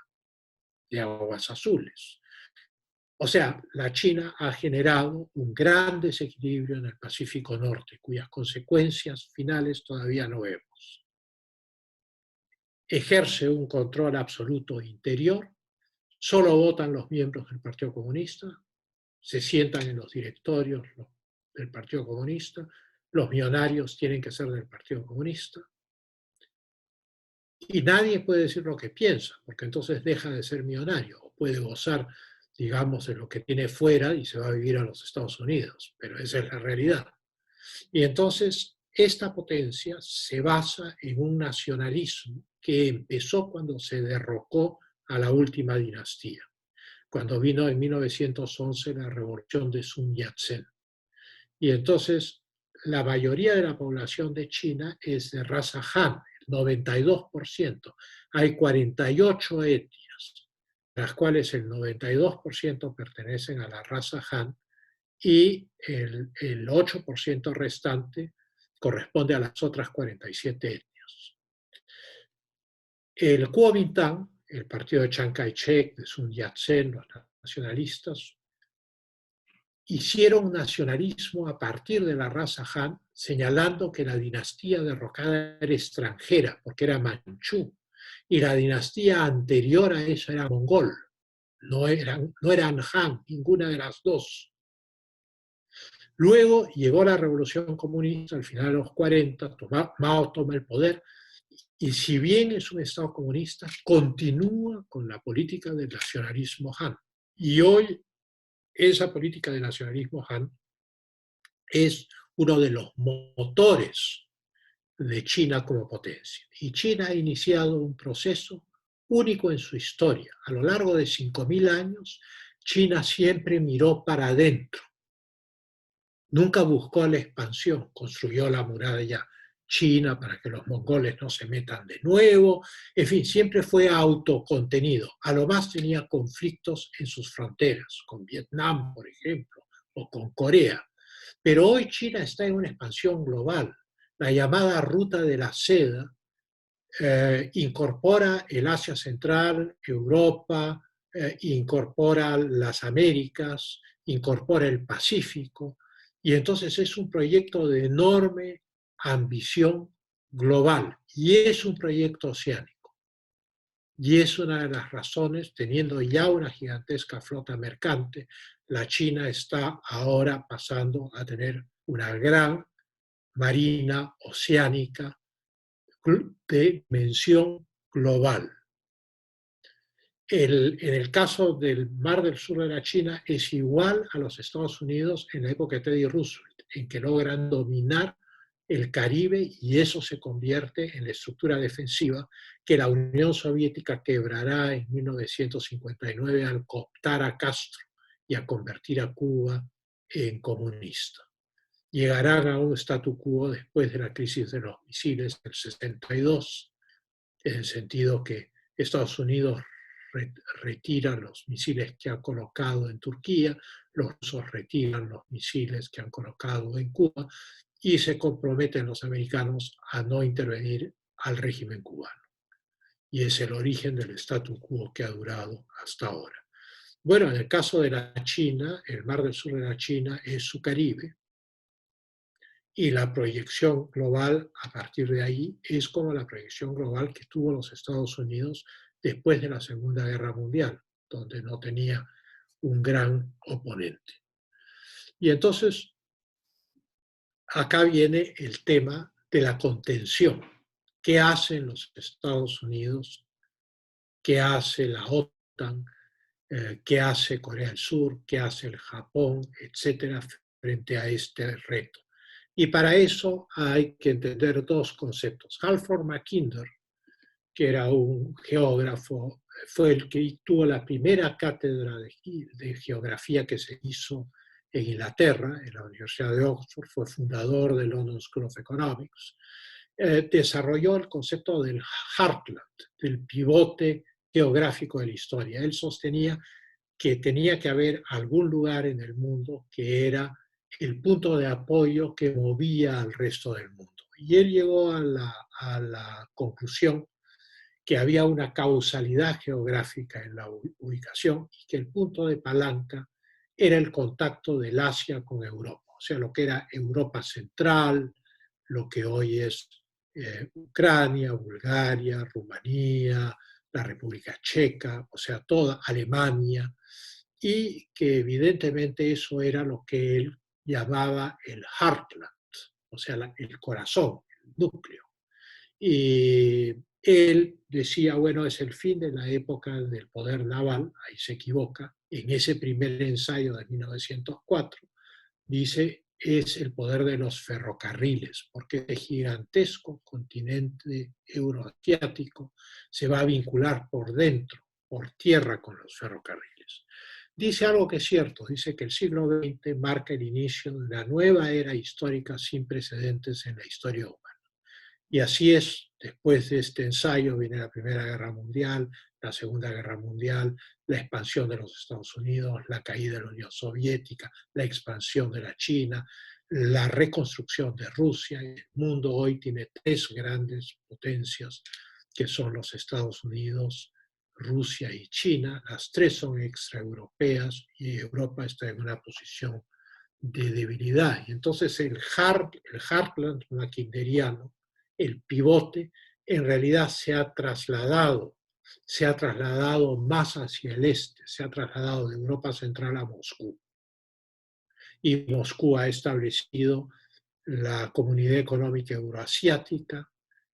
B: de aguas azules. O sea, la China ha generado un gran desequilibrio en el Pacífico Norte, cuyas consecuencias finales todavía no vemos. Ejerce un control absoluto interior, solo votan los miembros del Partido Comunista, se sientan en los directorios del Partido Comunista, los millonarios tienen que ser del Partido Comunista, y nadie puede decir lo que piensa, porque entonces deja de ser millonario, o puede gozar, digamos, de lo que tiene fuera y se va a vivir a los Estados Unidos, pero esa es la realidad. Y entonces esta potencia se basa en un nacionalismo que empezó cuando se derrocó a la última dinastía, cuando vino en 1911 la revolución de Sun Yat-sen. Y entonces la mayoría de la población de China es de raza Han, el 92%. Hay 48 etnias, de las cuales el 92% pertenecen a la raza Han, y el 8% restante corresponde a las otras 47 etnias. El Kuomintang, el partido de Chiang Kai-shek, de Sun Yat-sen, los nacionalistas, hicieron nacionalismo a partir de la raza Han, señalando que la dinastía derrocada era extranjera, porque era manchú, y la dinastía anterior a esa era mongol, no eran Han, ninguna de las dos. Luego llegó la Revolución Comunista al final de los 40, Mao toma el poder, y si bien es un Estado comunista, continúa con la política del nacionalismo Han. Y hoy esa política de nacionalismo Han es uno de los motores de China como potencia. Y China ha iniciado un proceso único en su historia. A lo largo de 5.000 años, China siempre miró para adentro. Nunca buscó la expansión, construyó la muralla china para que los mongoles no se metan de nuevo, en fin, siempre fue autocontenido. A lo más tenía conflictos en sus fronteras, con Vietnam, por ejemplo, o con Corea. Pero hoy China está en una expansión global. La llamada Ruta de la Seda incorpora el Asia Central, Europa, incorpora las Américas, incorpora el Pacífico, y entonces es un proyecto de enorme ambición global, y es un proyecto oceánico. Y es una de las razones, teniendo ya una gigantesca flota mercante, la China está ahora pasando a tener una gran marina oceánica de dimensión global. En el caso del Mar del Sur de la China es igual a los Estados Unidos en la época de Teddy Roosevelt, en que logran dominar el Caribe, y eso se convierte en la estructura defensiva que la Unión Soviética quebrará en 1959 al cooptar a Castro y a convertir a Cuba en comunista. Llegarán a un statu quo después de la crisis de los misiles del 62, en el sentido que Estados Unidos retira los misiles que ha colocado en Turquía, los rusos retiran los misiles que han colocado en Cuba, y se comprometen los americanos a no intervenir al régimen cubano. Y es el origen del statu quo que ha durado hasta ahora. Bueno, en el caso de la China, el Mar del Sur de la China es su Caribe, y la proyección global a partir de ahí es como la proyección global que tuvo los Estados Unidos después de la Segunda Guerra Mundial, donde no tenía un gran oponente. Y entonces, acá viene el tema de la contención. ¿Qué hacen los Estados Unidos? ¿Qué hace la OTAN? ¿Qué hace Corea del Sur? ¿Qué hace el Japón? Etcétera, frente a este reto. Y para eso hay que entender dos conceptos. Halford Mackinder, que era un geógrafo, fue el que tuvo la primera cátedra de geografía que se hizo en Inglaterra, en la Universidad de Oxford, fue fundador del London School of Economics, desarrolló el concepto del heartland, del pivote geográfico de la historia. Él sostenía que tenía que haber algún lugar en el mundo que era el punto de apoyo que movía al resto del mundo. Y él llegó a la conclusión que había una causalidad geográfica en la ubicación y que el punto de palanca era el contacto del Asia con Europa, o sea, lo que era Europa Central, lo que hoy es Ucrania, Bulgaria, Rumanía, la República Checa, o sea, toda Alemania, y que evidentemente eso era lo que él llamaba el heartland, o sea, el corazón, el núcleo. Y él decía, bueno, es el fin de la época del poder naval, ahí se equivoca, en ese primer ensayo de 1904, dice, es el poder de los ferrocarriles, porque el gigantesco continente euroasiático se va a vincular por dentro, por tierra con los ferrocarriles. Dice algo que es cierto, dice que el siglo XX marca el inicio de una nueva era histórica sin precedentes en la historia humana. Y así es, después de este ensayo viene la Primera Guerra Mundial, la Segunda Guerra Mundial, la expansión de los Estados Unidos, la caída de la Unión Soviética, la expansión de la China, la reconstrucción de Rusia. El mundo hoy tiene tres grandes potencias, que son los Estados Unidos, Rusia y China. Las tres son extraeuropeas y Europa está en una posición de debilidad. Y entonces el heartland mackinderiano, el pivote, en realidad se ha trasladado más hacia el este, se ha trasladado de Europa Central a Moscú. Y Moscú ha establecido la Comunidad Económica Euroasiática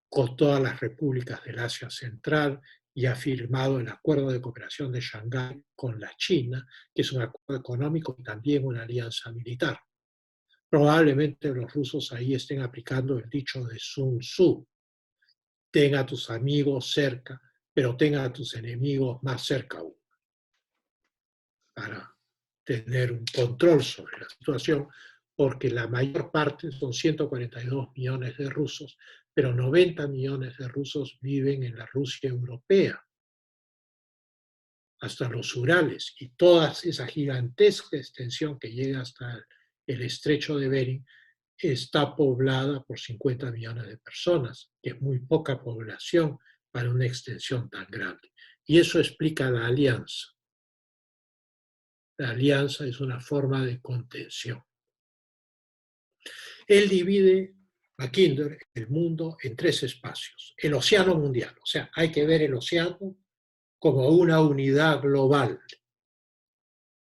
B: con todas las repúblicas del Asia Central y ha firmado el Acuerdo de Cooperación de Shanghái con la China, que es un acuerdo económico y también una alianza militar. Probablemente los rusos ahí estén aplicando el dicho de Sun Tzu: ten a tus amigos cerca, pero ten a tus enemigos más cerca aún, para tener un control sobre la situación, porque la mayor parte, son 142 millones de rusos, pero 90 millones de rusos viven en la Rusia europea, hasta los Urales, y toda esa gigantesca extensión que llega hasta el estrecho de Bering está poblada por 50 millones de personas, que es muy poca población para una extensión tan grande. Y eso explica la alianza. La alianza es una forma de contención. Él divide, Mackinder, el mundo en tres espacios. El océano mundial, o sea, hay que ver el océano como una unidad global,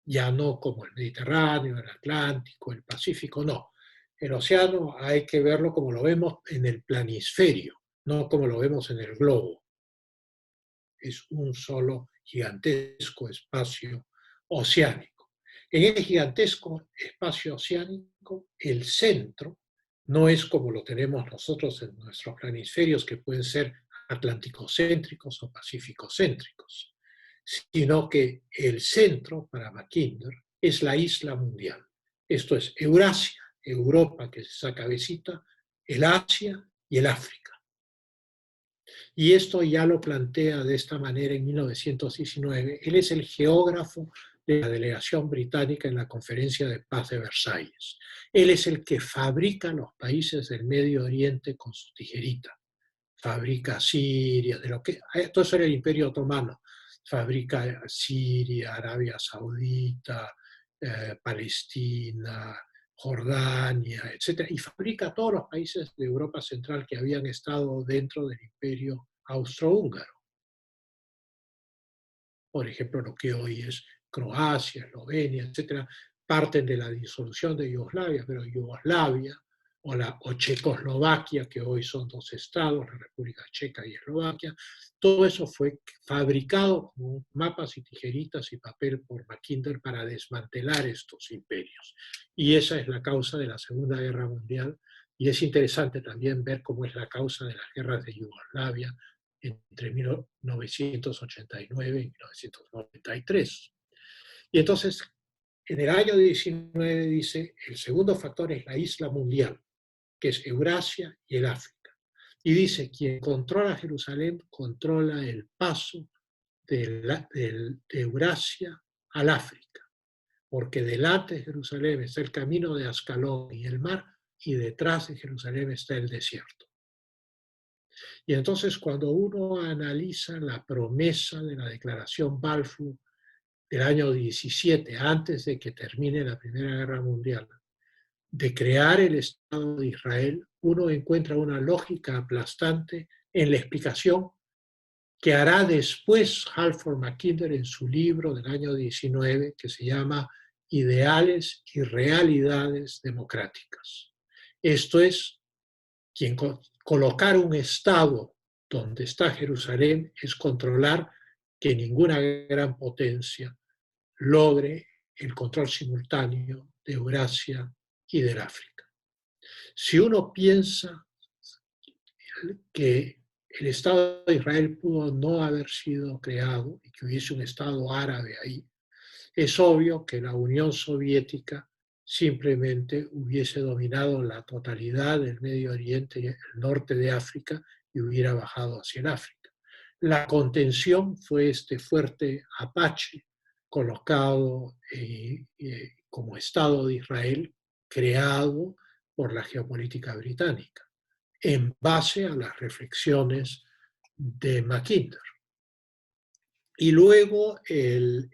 B: ya no como el Mediterráneo, el Atlántico, el Pacífico, no. El océano hay que verlo como lo vemos en el planisferio, no como lo vemos en el globo. Es un solo gigantesco espacio oceánico. En ese gigantesco espacio oceánico, el centro no es como lo tenemos nosotros en nuestros planisferios, que pueden ser atlánticocéntricos o pacíficocéntricos, sino que el centro, para Mackinder, es la isla mundial. Esto es Eurasia, Europa, que es esa cabecita, el Asia y el África. Y esto ya lo plantea de esta manera en 1919. Él es el geógrafo de la delegación británica en la Conferencia de Paz de Versalles. Él es el que fabrica los países del Medio Oriente con su tijerita. fabrica Siria, todo eso era el Imperio Otomano, fabrica Siria, Arabia Saudita, Palestina, Jordania, etc. Y fabrica todos los países de Europa Central que habían estado dentro del Imperio Austrohúngaro. Por ejemplo, lo que hoy es Croacia, Eslovenia, etc., parten de la disolución de Yugoslavia, pero Yugoslavia o Checoslovaquia, que hoy son dos estados, la República Checa y Eslovaquia, todo eso fue fabricado con mapas y tijeritas y papel por Mackinder para desmantelar estos imperios. Y esa es la causa de la Segunda Guerra Mundial. Y es interesante también ver cómo es la causa de las guerras de Yugoslavia entre 1989 y 1993. Y entonces, en el año 19 dice, el segundo factor es la isla mundial, que es Eurasia y el África. Y dice, quien controla Jerusalén controla el paso de Eurasia al África, porque delante de Jerusalén está el camino de Ascalón y el mar, y detrás de Jerusalén está el desierto. Y entonces cuando uno analiza la promesa de la Declaración Balfour del año 17, antes de que termine la Primera Guerra Mundial, de crear el Estado de Israel, uno encuentra una lógica aplastante en la explicación que hará después Halford Mackinder en su libro del año 19, que se llama Ideales y Realidades Democráticas. Esto es, colocar un Estado donde está Jerusalén es controlar que ninguna gran potencia logre el control simultáneo de Eurasia y del África. Si uno piensa que el Estado de Israel pudo no haber sido creado y que hubiese un Estado árabe ahí, es obvio que la Unión Soviética simplemente hubiese dominado la totalidad del Medio Oriente y el norte de África y hubiera bajado hacia el África. La contención fue este fuerte Apache colocado como Estado de Israel, creado por la geopolítica británica, en base a las reflexiones de Mackinder. Y luego el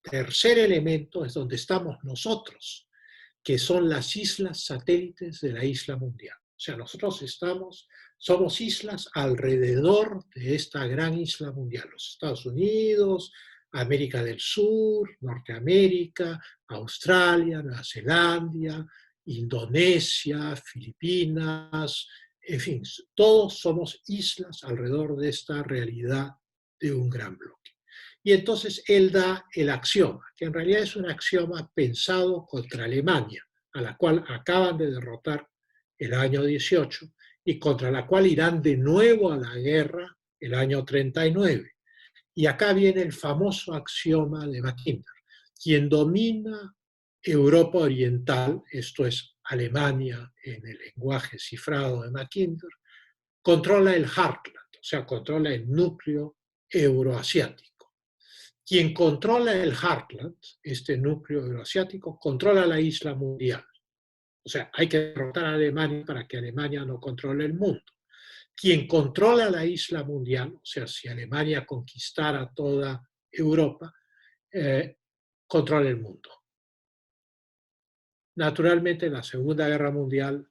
B: tercer elemento es donde estamos nosotros, que son las islas satélites de la isla mundial. O sea, nosotros somos islas alrededor de esta gran isla mundial. Los Estados Unidos, América del Sur, Norteamérica, Australia, Nueva Zelanda, Indonesia, Filipinas, en fin, todos somos islas alrededor de esta realidad de un gran bloque. Y entonces él da el axioma, que en realidad es un axioma pensado contra Alemania, a la cual acaban de derrotar el año 18 y contra la cual irán de nuevo a la guerra el año 39. Y acá viene el famoso axioma de Mackinder. Quien domina Europa Oriental, esto es Alemania en el lenguaje cifrado de Mackinder, controla el Heartland, o sea, controla el núcleo euroasiático. Quien controla el Heartland, este núcleo euroasiático, controla la isla mundial. O sea, hay que derrotar a Alemania para que Alemania no controle el mundo. Quien controla la isla mundial, o sea, si Alemania conquistara toda Europa, controla el mundo. Naturalmente, la Segunda Guerra Mundial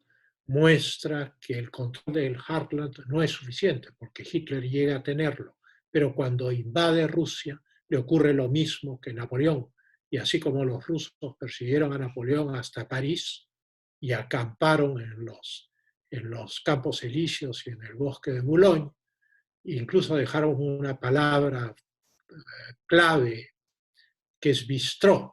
B: muestra que el control del Heartland no es suficiente, porque Hitler llega a tenerlo, pero cuando invade Rusia le ocurre lo mismo que Napoleón, y así como los rusos persiguieron a Napoleón hasta París y acamparon en los campos elíseos y en el bosque de Boulogne, incluso dejaron una palabra clave que es bistrot.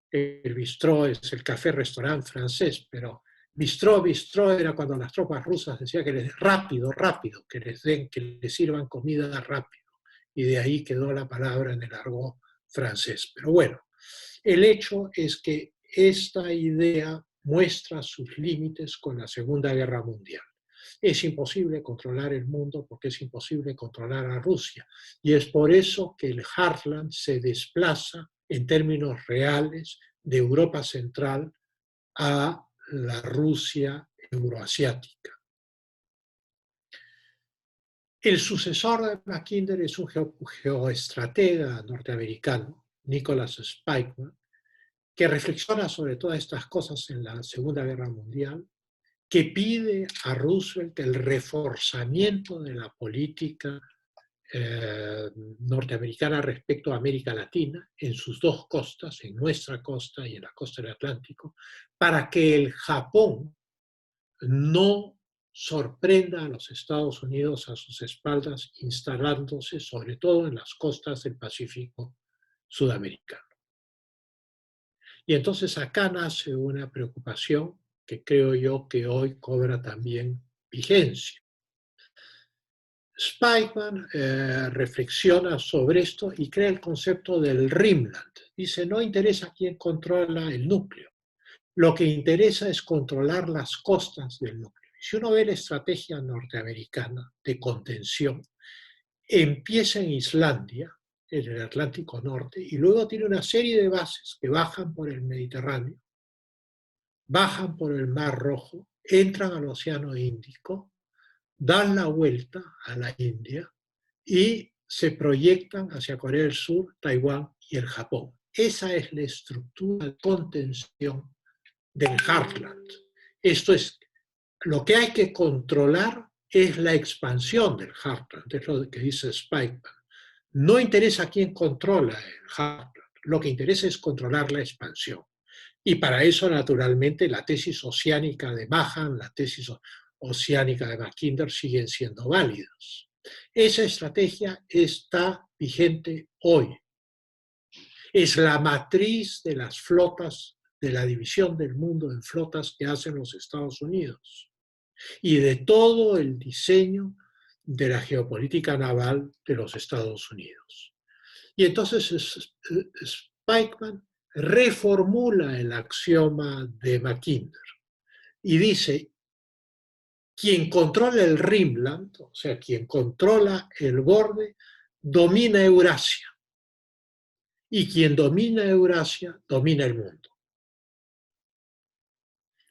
B: El bistrot es el café-restaurant francés, pero bistrot era cuando las tropas rusas decían que les rápido, que les sirvan comida rápido. Y de ahí quedó la palabra en el argot francés. Pero bueno, el hecho es que esta idea muestra sus límites con la Segunda Guerra Mundial. Es imposible controlar el mundo porque es imposible controlar a Rusia. Y es por eso que el Heartland se desplaza en términos reales de Europa Central a la Rusia euroasiática. El sucesor de Mackinder es un geoestratega norteamericano, Nicholas Spykman, que reflexiona sobre todas estas cosas en la Segunda Guerra Mundial, que pide a Roosevelt el reforzamiento de la política norteamericana respecto a América Latina, en sus dos costas, en nuestra costa y en la costa del Atlántico, para que el Japón no sorprenda a los Estados Unidos a sus espaldas, instalándose sobre todo en las costas del Pacífico sudamericano. Y entonces acá nace una preocupación que creo yo que hoy cobra también vigencia. Spykman reflexiona sobre esto y crea el concepto del Rimland. Dice, no interesa quién controla el núcleo, lo que interesa es controlar las costas del núcleo. Si uno ve la estrategia norteamericana de contención, empieza en Islandia, en el Atlántico Norte, y luego tiene una serie de bases que bajan por el Mediterráneo, bajan por el Mar Rojo, entran al Océano Índico, dan la vuelta a la India y se proyectan hacia Corea del Sur, Taiwán y el Japón. Esa es la estructura de contención del Heartland. Esto es, lo que hay que controlar es la expansión del Heartland, es lo que dice Spykman. No interesa quién controla el Heartland, lo que interesa es controlar la expansión. Y para eso, naturalmente, la tesis oceánica de Mahan, la tesis oceánica de Mackinder siguen siendo válidas. Esa estrategia está vigente hoy. Es la matriz de las flotas, de la división del mundo en flotas que hacen los Estados Unidos y de todo el diseño de la geopolítica naval de los Estados Unidos. Y entonces Spykman reformula el axioma de Mackinder y dice, quien controla el Rimland, o sea, quien controla el borde, domina Eurasia. Y quien domina Eurasia, domina el mundo.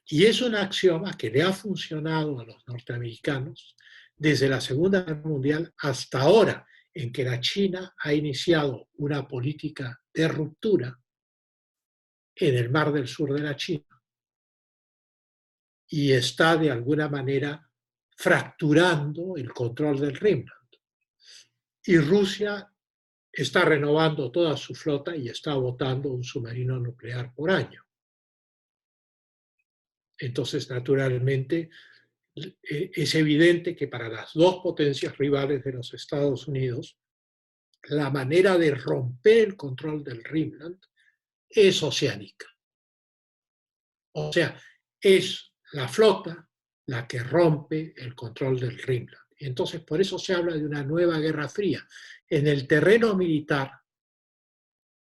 B: Y es un axioma que le ha funcionado a los norteamericanos desde la Segunda Guerra Mundial hasta ahora, en que la China ha iniciado una política de ruptura en el Mar del Sur de la China y está de alguna manera fracturando el control del Rimland. Y Rusia está renovando toda su flota y está botando un submarino nuclear por año. Entonces, naturalmente, es evidente que para las dos potencias rivales de los Estados Unidos, la manera de romper el control del Rimland es oceánica. O sea, es la flota la que rompe el control del Rimland. Y entonces, por eso se habla de una nueva Guerra Fría. En el terreno militar,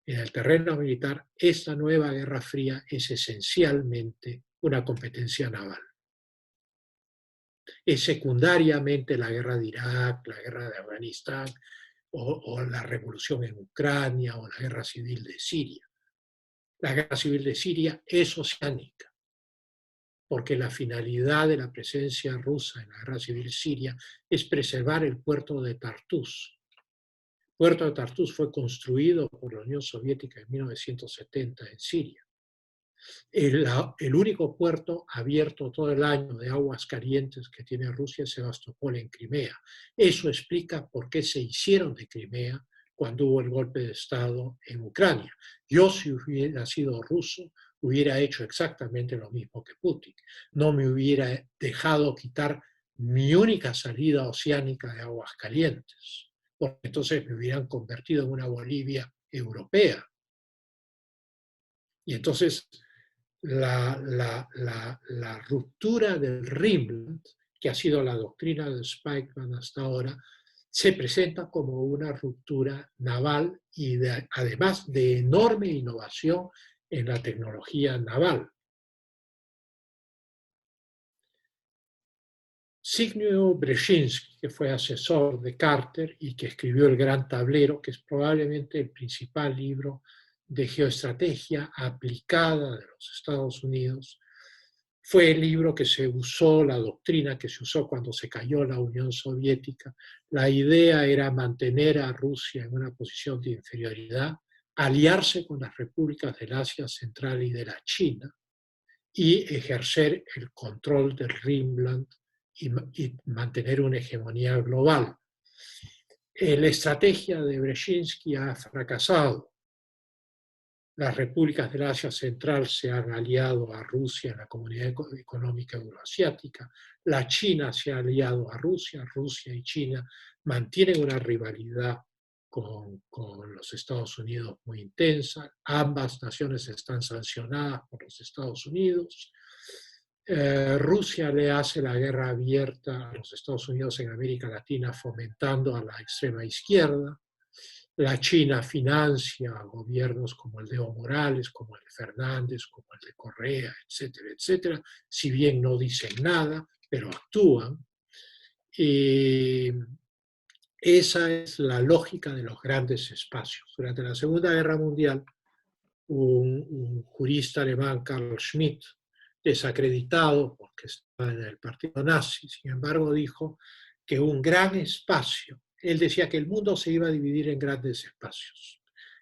B: esta nueva Guerra Fría es esencialmente una competencia naval. Es secundariamente la guerra de Irak, la guerra de Afganistán, o la revolución en Ucrania, o la guerra civil de Siria. La guerra civil de Siria es oceánica, porque la finalidad de la presencia rusa en la guerra civil siria es preservar el puerto de Tartus. El puerto de Tartus fue construido por la Unión Soviética en 1970 en Siria. El único puerto abierto todo el año de aguas calientes que tiene Rusia es Sebastopol en Crimea. Eso explica por qué se hicieron de Crimea cuando hubo el golpe de Estado en Ucrania. Yo, si hubiera sido ruso, hubiera hecho exactamente lo mismo que Putin. No me hubiera dejado quitar mi única salida oceánica de aguas calientes, porque entonces me hubieran convertido en una Bolivia europea. Y entonces la ruptura del Rimland, que ha sido la doctrina de Spykman hasta ahora, se presenta como una ruptura naval y además de enorme innovación en la tecnología naval. Zbigniew Brzezinski, que fue asesor de Carter y que escribió El Gran Tablero, que es probablemente el principal libro de geoestrategia aplicada de los Estados Unidos, Fue el libro que se usó, la doctrina que se usó cuando se cayó la Unión Soviética. La idea era mantener a Rusia en una posición de inferioridad, aliarse con las repúblicas del Asia Central y de la China y ejercer el control del Rimland y mantener una hegemonía global. La estrategia de Brzezinski ha fracasado. Las repúblicas del Asia Central se han aliado a Rusia en la Comunidad Económica Euroasiática, la China se ha aliado a Rusia, Rusia y China mantienen una rivalidad con los Estados Unidos muy intensa, ambas naciones están sancionadas por los Estados Unidos, Rusia le hace la guerra abierta a los Estados Unidos en América Latina fomentando a la extrema izquierda, la China financia a gobiernos como el de Evo Morales, como el de Fernández, como el de Correa, etcétera, etcétera, si bien no dicen nada, pero actúan. Y esa es la lógica de los grandes espacios. Durante la Segunda Guerra Mundial, un jurista alemán, Carl Schmitt, desacreditado porque estaba en el partido nazi, sin embargo dijo que un gran espacio, él decía que el mundo se iba a dividir en grandes espacios,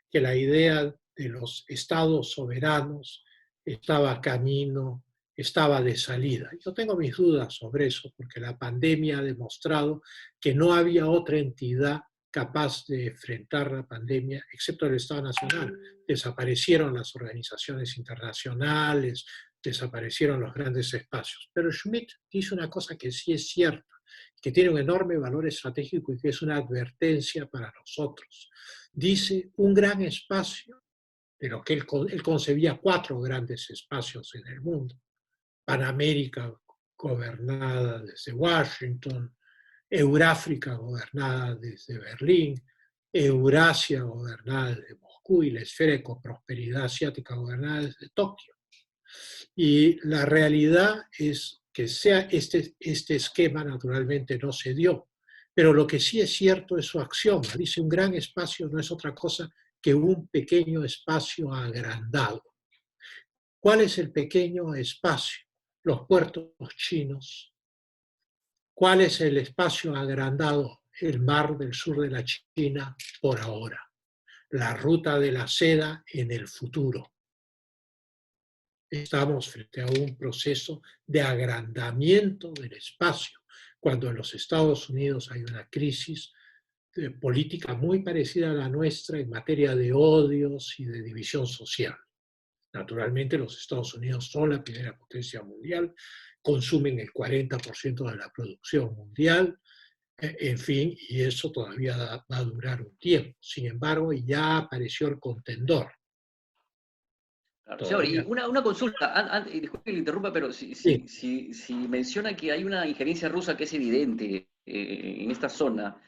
B: que la idea de los estados soberanos estaba camino, estaba de salida. Yo tengo mis dudas sobre eso, porque la pandemia ha demostrado que no había otra entidad capaz de enfrentar la pandemia, excepto el Estado Nacional. Desaparecieron las organizaciones internacionales, desaparecieron los grandes espacios. Pero Schmitt dice una cosa que sí es cierta, que tiene un enorme valor estratégico y que es una advertencia para nosotros. Dice un gran espacio, de lo que él concebía 4 grandes espacios en el mundo. Panamérica gobernada desde Washington, Euráfrica gobernada desde Berlín, Eurasia gobernada desde Moscú y la esfera de coprosperidad asiática gobernada desde Tokio. Y la realidad es que este esquema naturalmente no se dio, pero lo que sí es cierto es su axioma. Dice, un gran espacio no es otra cosa que un pequeño espacio agrandado. ¿Cuál es el pequeño espacio? Los puertos chinos. ¿Cuál es el espacio agrandado? El mar del sur de la China por ahora. La ruta de la seda en el futuro. Estamos frente a un proceso de agrandamiento del espacio, cuando en los Estados Unidos hay una crisis política muy parecida a la nuestra en materia de odios y de división social. Naturalmente, los Estados Unidos son la primera potencia mundial, consumen el 40% de la producción mundial, en fin, y eso todavía va a durar un tiempo. Sin embargo, ya apareció el contendor.
A: Claro, señor, y
B: Todavía.
A: una consulta, disculpe que le interrumpa, pero
B: Sí,
A: si menciona que hay una injerencia rusa que es evidente en esta zona,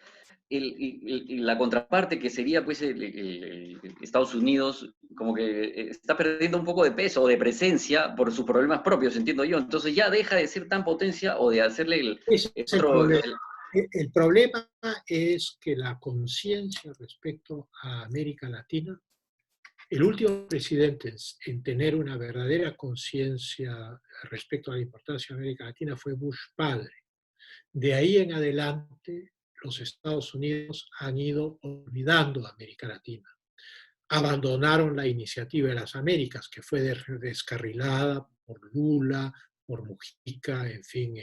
A: la contraparte que sería pues Estados Unidos como que está perdiendo un poco de peso o de presencia por sus problemas propios, entiendo yo. Entonces ya deja de ser tan potencia o de hacerle
B: ese
A: el
B: es el
A: otro...
B: problema. El problema es que la conciencia respecto a América Latina, el último presidente en tener una verdadera conciencia respecto a la importancia de América Latina fue Bush padre. De ahí en adelante, los Estados Unidos han ido olvidando a América Latina. Abandonaron la iniciativa de las Américas, que fue descarrilada por Lula, por Mujica, en fin,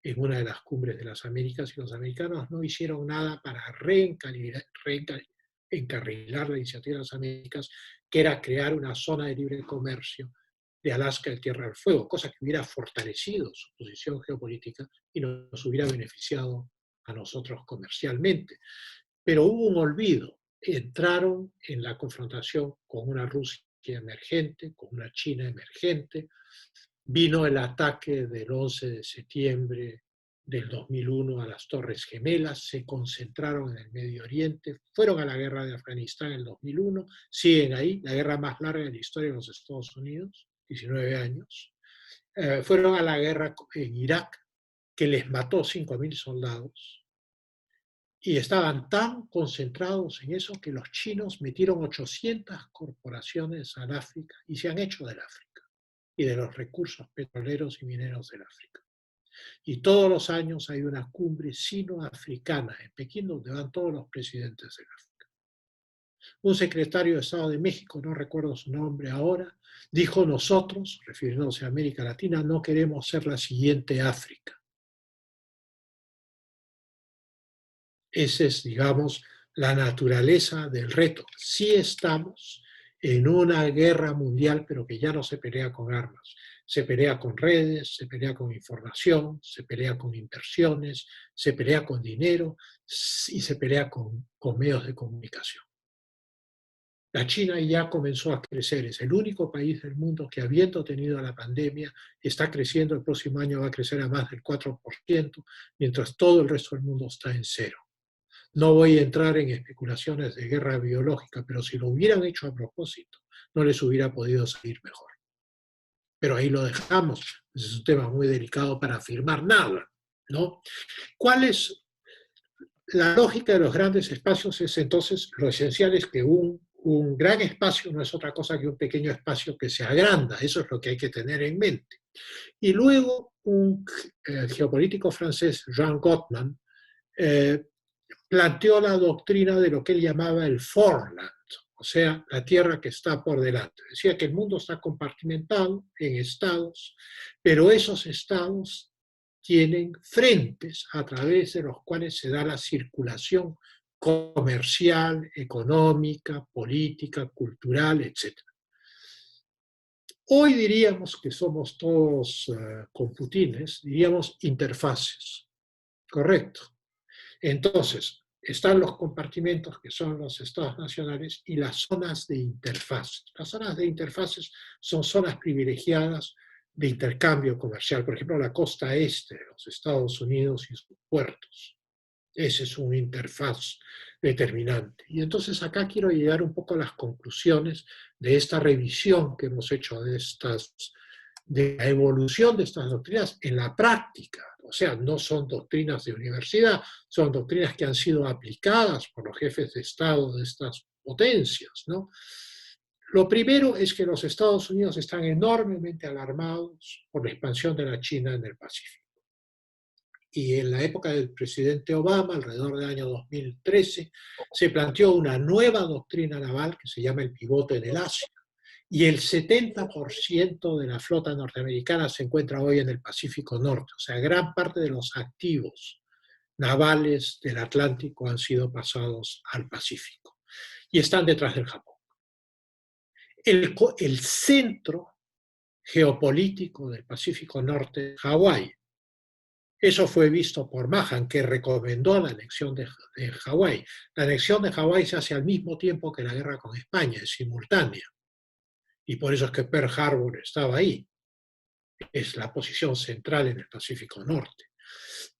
B: en una de las cumbres de las Américas, y los americanos no hicieron nada para reencarrilar la iniciativa de las Américas, que era crear una zona de libre comercio de Alaska y Tierra del Fuego, cosa que hubiera fortalecido su posición geopolítica y nos hubiera beneficiado a nosotros comercialmente. Pero hubo un olvido. Entraron en la confrontación con una Rusia emergente, con una China emergente. Vino el ataque del 11 de septiembre del 2001 a las Torres Gemelas, se concentraron en el Medio Oriente, fueron a la guerra de Afganistán en el 2001, siguen ahí, la guerra más larga de la historia de los Estados Unidos, 19 años. Fueron a la guerra en Irak, que les mató 5.000 soldados. Y estaban tan concentrados en eso que los chinos metieron 800 corporaciones al África y se han hecho del África. y de los recursos petroleros y mineros del África. Y todos los años hay una cumbre sino-africana en Pekín donde van todos los presidentes del África. Un secretario de Estado de México, no recuerdo su nombre ahora, dijo: nosotros, refiriéndose a América Latina, no queremos ser la siguiente África. Esa es, digamos, la naturaleza del reto. Sí estamos en una guerra mundial, pero que ya no se pelea con armas. Se pelea con redes, se pelea con información, se pelea con inversiones, se pelea con dinero y se pelea con medios de comunicación. La China ya comenzó a crecer, es el único país del mundo que, habiendo tenido la pandemia, está creciendo. El próximo año va a crecer a más del 4%, mientras todo el resto del mundo está en cero. No voy a entrar en especulaciones de guerra biológica, pero si lo hubieran hecho a propósito, no les hubiera podido salir mejor. Pero ahí lo dejamos. Es un tema muy delicado para afirmar nada, ¿no? ¿Cuál es la lógica de los grandes espacios? Es entonces, lo esencial es que un gran espacio no es otra cosa que un pequeño espacio que se agranda. Eso es lo que hay que tener en mente. Y luego un geopolítico francés, Jean Gottman, planteó la doctrina de lo que él llamaba el Foreland, o sea, la tierra que está por delante. Decía que el mundo está compartimentado en estados, pero esos estados tienen frentes a través de los cuales se da la circulación comercial, económica, política, cultural, etc. Hoy diríamos que somos todos computines, diríamos interfaces, ¿correcto? Entonces, están los compartimentos que son los estados nacionales y las zonas de interfaz. Las zonas de interfaces son zonas privilegiadas de intercambio comercial. Por ejemplo, la costa este de los Estados Unidos y sus puertos. Ese es un interfaz determinante. Y entonces acá quiero llegar un poco a las conclusiones de esta revisión que hemos hecho de la evolución de estas doctrinas en la práctica. O sea, no son doctrinas de universidad, son doctrinas que han sido aplicadas por los jefes de Estado de estas potencias, ¿no? Lo primero es que los Estados Unidos están enormemente alarmados por la expansión de la China en el Pacífico. Y en la época del presidente Obama, alrededor del año 2013, se planteó una nueva doctrina naval que se llama el pivote en el Asia. Y el 70% de la flota norteamericana se encuentra hoy en el Pacífico Norte. O sea, gran parte de los activos navales del Atlántico han sido pasados al Pacífico. Y están detrás del Japón. El centro geopolítico del Pacífico Norte, Hawái. Eso fue visto por Mahan, que recomendó la anexión de Hawái. La anexión de Hawái se hace al mismo tiempo que la guerra con España, es simultánea. Y por eso es que Pearl Harbor estaba ahí. Es la posición central en el Pacífico Norte.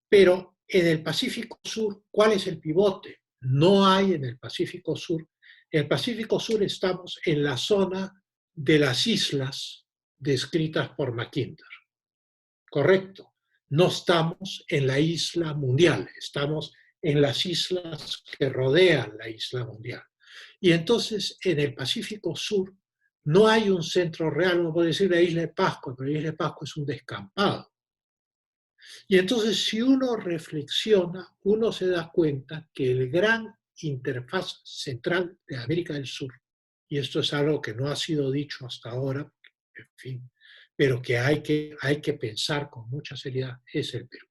B: Pero en el Pacífico Sur, ¿cuál es el pivote? No hay en el Pacífico Sur. En el Pacífico Sur estamos en la zona de las islas descritas por Mackinder. Correcto. No estamos en la isla mundial, estamos en las islas que rodean la isla mundial. Y entonces en el Pacífico Sur no hay un centro real. Uno puede decir la isla de Pascua, pero la isla de Pascua es un descampado. Y entonces si uno reflexiona, uno se da cuenta que el gran interfaz central de América del Sur, y esto es algo que no ha sido dicho hasta ahora, en fin, pero que hay que pensar con mucha seriedad, es el Perú.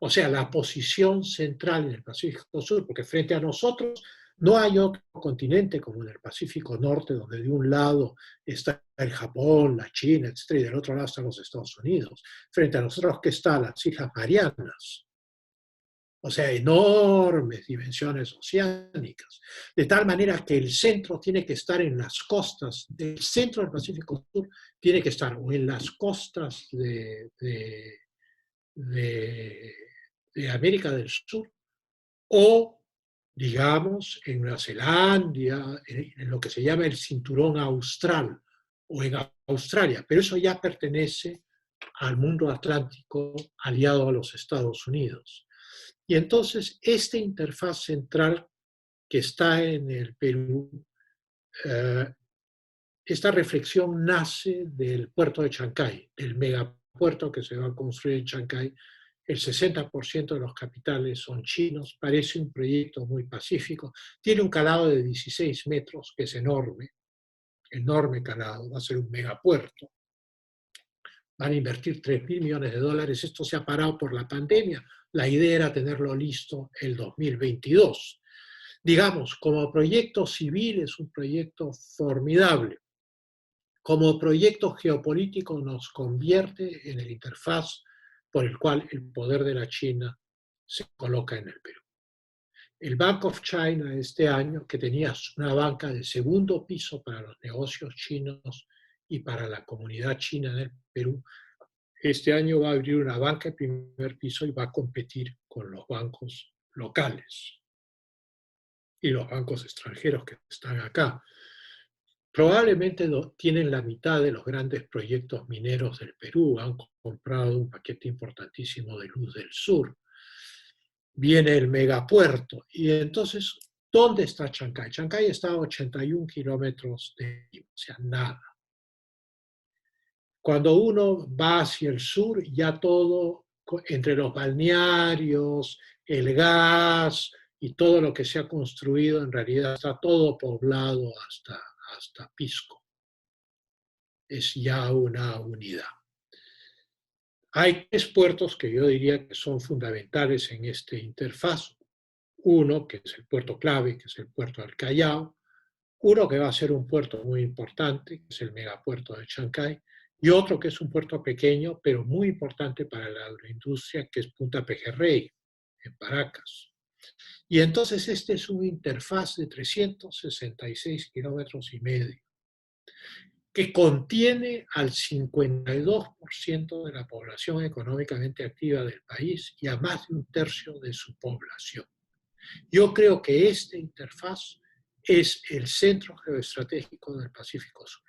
B: O sea, la posición central en el Pacífico Sur, porque frente a nosotros no hay otro continente como en el Pacífico Norte, donde de un lado está el Japón, la China, etc., y del otro lado están los Estados Unidos. Frente a nosotros que están las Islas Marianas. O sea, enormes dimensiones oceánicas. De tal manera que el centro tiene que estar en las costas, del centro del Pacífico Sur tiene que estar o en las costas de América del Sur o, digamos, en Nueva Zelanda, en lo que se llama el cinturón austral o en Australia, pero eso ya pertenece al mundo atlántico aliado a los Estados Unidos. Y entonces, esta interfaz central que está en el Perú esta reflexión nace del puerto de Chancay, del megapuerto que se va a construir en Chancay. El 60% de los capitales son chinos, parece un proyecto muy pacífico, tiene un calado de 16 metros, que es enorme, enorme calado, va a ser un megapuerto. Van a invertir $3.000 millones, esto se ha parado por la pandemia, la idea era tenerlo listo el 2022. Digamos, como proyecto civil es un proyecto formidable. Como proyecto geopolítico nos convierte en el interfaz por el cual el poder de la China se coloca en el Perú. El Bank of China este año, que tenía una banca de segundo piso para los negocios chinos y para la comunidad china en el Perú, este año va a abrir una banca de primer piso y va a competir con los bancos locales y los bancos extranjeros que están acá. Probablemente tienen la mitad de los grandes proyectos mineros del Perú, han comprado un paquete importantísimo de Luz del Sur. Viene el megapuerto y entonces, ¿dónde está Chancay? Chancay está a 81 kilómetros de Lima, o sea, nada. Cuando uno va hacia el sur, ya todo, entre los balnearios, el gas y todo lo que se ha construido, en realidad está todo poblado hasta Pisco. Es ya una unidad. Hay 3 puertos que yo diría que son fundamentales en este interfaz. Uno, que es el puerto clave, que es el puerto del Callao. Uno que va a ser un puerto muy importante, que es el megapuerto de Chancay. Y otro que es un puerto pequeño, pero muy importante para la agroindustria, que es Punta Pejerrey, en Paracas. Y entonces este es una interfaz de 366 kilómetros y medio, que contiene al 52% de la población económicamente activa del país y a más de un tercio de su población. Yo creo que esta interfaz es el centro geoestratégico del Pacífico Sur.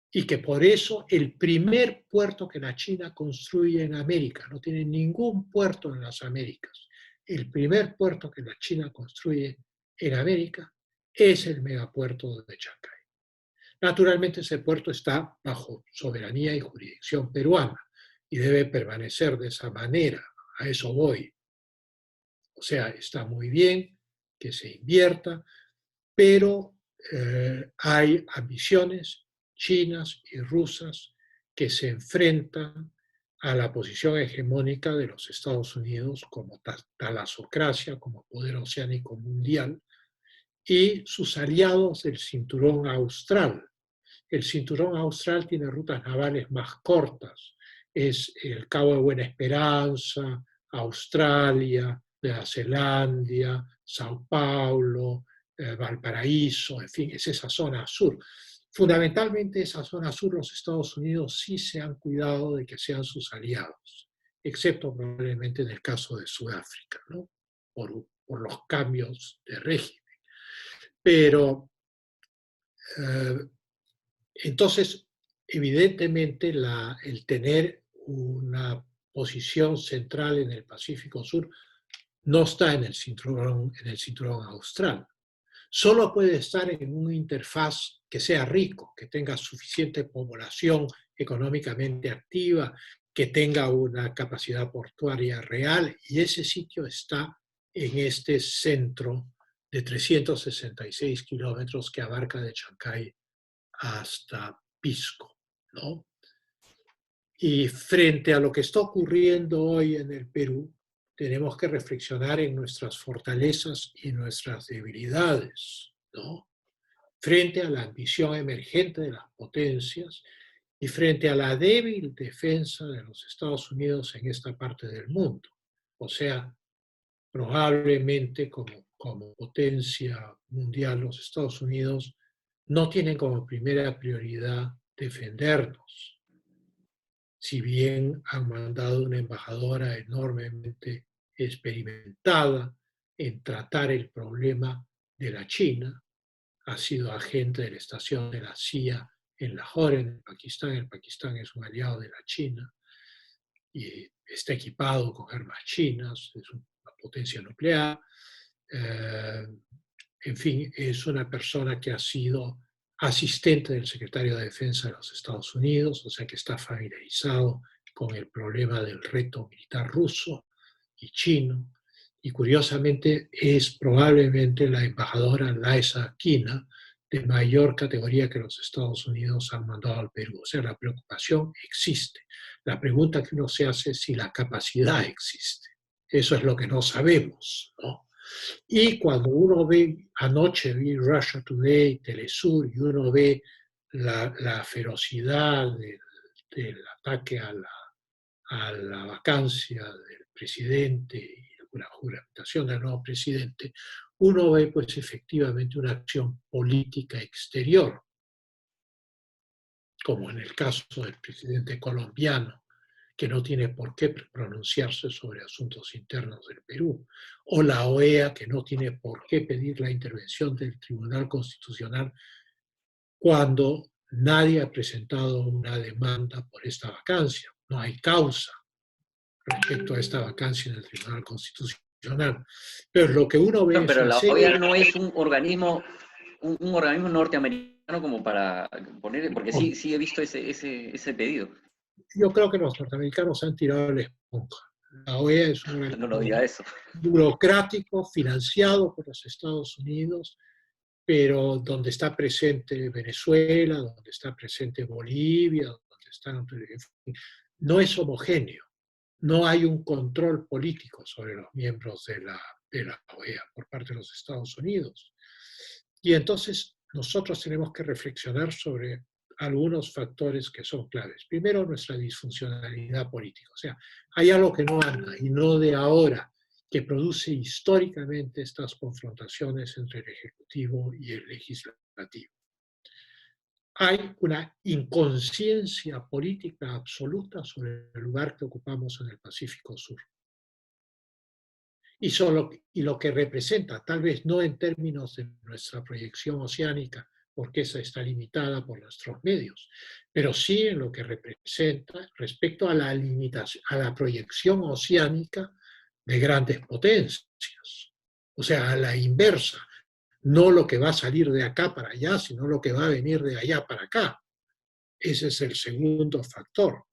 B: Y que por eso el primer puerto que la China construye en América, no tiene ningún puerto en las Américas, el primer puerto que la China construye en América es el megapuerto de Chancay. Naturalmente ese puerto está bajo soberanía y jurisdicción peruana y debe permanecer de esa manera, a eso voy. O sea, está muy bien que se invierta, pero hay ambiciones chinas y rusas que se enfrentan a la posición hegemónica de los Estados Unidos como talasocracia, como poder oceánico mundial, y sus aliados del cinturón austral. El cinturón austral tiene rutas navales más cortas, es el Cabo de Buena Esperanza, Australia, Nueva Zelanda, Sao Paulo, Valparaíso, en fin, es esa zona sur. Fundamentalmente esa zona sur, los Estados Unidos sí se han cuidado de que sean sus aliados, excepto probablemente en el caso de Sudáfrica, ¿no? por los cambios de régimen. Pero entonces, evidentemente, el tener una posición central en el Pacífico Sur no está en el cinturón austral. Solo puede estar en una interfaz que sea rico, que tenga suficiente población económicamente activa, que tenga una capacidad portuaria real, y ese sitio está en este centro de 366 kilómetros que abarca de Chancay hasta Pisco, ¿no? Y frente a lo que está ocurriendo hoy en el Perú, tenemos que reflexionar en nuestras fortalezas y nuestras debilidades, ¿no? Frente a la ambición emergente de las potencias y frente a la débil defensa de los Estados Unidos en esta parte del mundo. O sea, probablemente como potencia mundial, los Estados Unidos no tienen como primera prioridad defendernos. Si bien han mandado una embajadora enormemente experimentada en tratar el problema de la China, ha sido agente de la estación de la CIA en Lahore, en Pakistán. El Pakistán es un aliado de la China y está equipado con armas chinas, es una potencia nuclear. En fin, es una persona que ha sido asistente del secretario de Defensa de los Estados Unidos, o sea que está familiarizado con el problema del reto militar ruso y chino, y curiosamente es probablemente la embajadora Laisa Quina de mayor categoría que los Estados Unidos han mandado al Perú. O sea, la preocupación existe. La pregunta que uno se hace es si la capacidad existe. Eso es lo que no sabemos, ¿no? Y cuando uno ve, anoche vi Russia Today, Telesur, y uno ve la ferocidad del ataque a la vacancia del presidente y la juramentación del nuevo presidente, uno ve pues efectivamente una acción política exterior, como en el caso del presidente colombiano, que no tiene por qué pronunciarse sobre asuntos internos del Perú, o la OEA, que no tiene por qué pedir la intervención del Tribunal Constitucional cuando nadie ha presentado una demanda por esta vacancia. No hay causa respecto a esta vacancia en el Tribunal Constitucional. Pero lo que uno ve
A: No,
B: es
A: pero
B: una
A: la
B: serie...
A: OEA no es un organismo norteamericano como para poner, porque sí, sí he visto ese pedido.
B: Yo creo que los norteamericanos han tirado la esponja. La OEA es un
A: No, no diga eso.
B: burocrático financiado por los Estados Unidos, pero donde está presente Venezuela, donde está presente Bolivia, donde está, en fin, no es homogéneo. No hay un control político sobre los miembros de la OEA por parte de los Estados Unidos. Y entonces nosotros tenemos que reflexionar sobre algunos factores que son claves. Primero, nuestra disfuncionalidad política. O sea, hay algo que no anda y no de ahora, que produce históricamente estas confrontaciones entre el Ejecutivo y el Legislativo. Hay una inconsciencia política absoluta sobre el lugar que ocupamos en el Pacífico Sur. Y lo que representa, tal vez no en términos de nuestra proyección oceánica, porque esa está limitada por nuestros medios, pero sí en lo que representa respecto a la limitación, a la proyección oceánica de grandes potencias. O sea, a la inversa, no lo que va a salir de acá para allá, sino lo que va a venir de allá para acá. Ese es el segundo factor.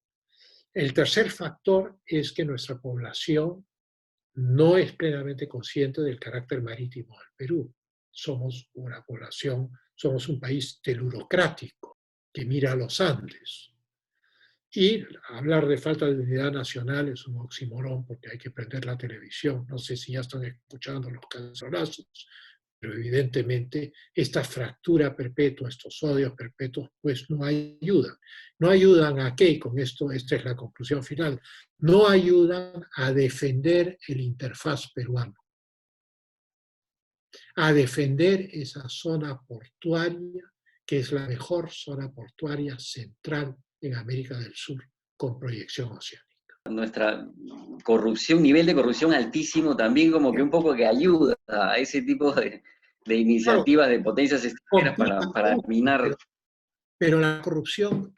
B: El tercer factor es que nuestra población no es plenamente consciente del carácter marítimo del Perú. Somos una población, somos un país telurocrático que mira a los Andes. Y hablar de falta de unidad nacional es un oxímoron porque hay que prender la televisión. No sé si ya están escuchando los cancionazos, pero evidentemente esta fractura perpetua, estos odios perpetuos, pues no ayudan. No ayudan a qué, y con esto, esta es la conclusión final, no ayudan a defender el interfaz peruano, a defender esa zona portuaria, que es la mejor zona portuaria central en América del Sur, con proyección oceánica.
A: Nuestra corrupción, nivel de corrupción altísimo, también como que un poco que ayuda a ese tipo de iniciativas de potencias extranjeras para minar.
B: Pero la corrupción,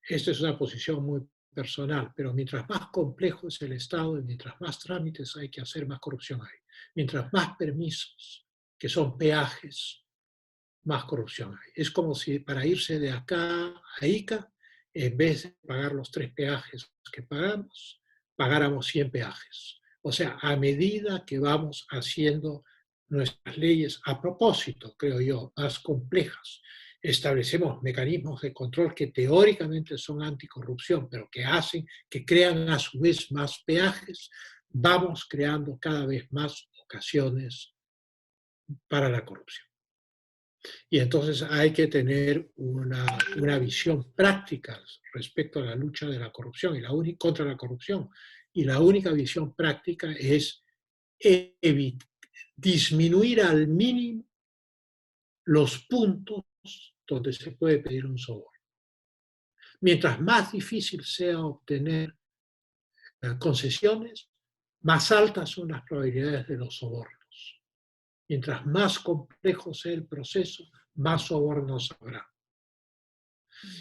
B: esta es una posición muy personal, pero mientras más complejo es el Estado y mientras más trámites hay que hacer, más corrupción hay. Mientras más permisos, que son peajes, más corrupción hay. Es como si para irse de acá a Ica, en vez de pagar los 3 peajes que pagamos, pagáramos 100 peajes. O sea, a medida que vamos haciendo nuestras leyes, a propósito, creo yo, más complejas, establecemos mecanismos de control que teóricamente son anticorrupción, pero que hacen, que crean a su vez más peajes, vamos creando cada vez más ocasiones para la corrupción. Y entonces hay que tener una visión práctica respecto a la lucha de la corrupción y contra la corrupción. Y la única visión práctica es disminuir al mínimo los puntos donde se puede pedir un soborno. Mientras más difícil sea obtener concesiones, más altas son las probabilidades de los sobornos. Mientras más complejo sea el proceso, más sobornos habrá.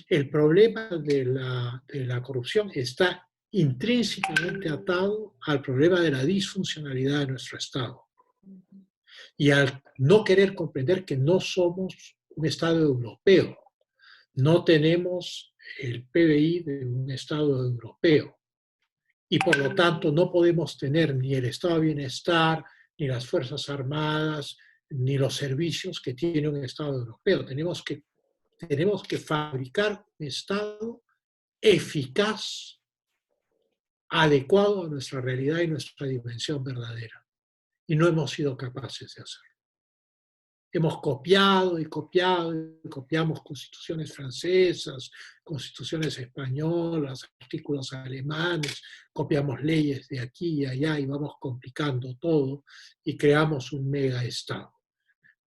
B: El problema de la corrupción está intrínsecamente atado al problema de la disfuncionalidad de nuestro Estado. Y al no querer comprender que no somos un Estado europeo. No tenemos el PBI de un Estado europeo y por lo tanto no podemos tener ni el Estado de Bienestar, ni las Fuerzas Armadas, ni los servicios que tiene un Estado europeo. Tenemos que fabricar un Estado eficaz, adecuado a nuestra realidad y nuestra dimensión verdadera. Y no hemos sido capaces de hacerlo. Hemos copiado y copiado y copiamos constituciones francesas, constituciones españolas, artículos alemanes, copiamos leyes de aquí y allá y vamos complicando todo y creamos un mega Estado.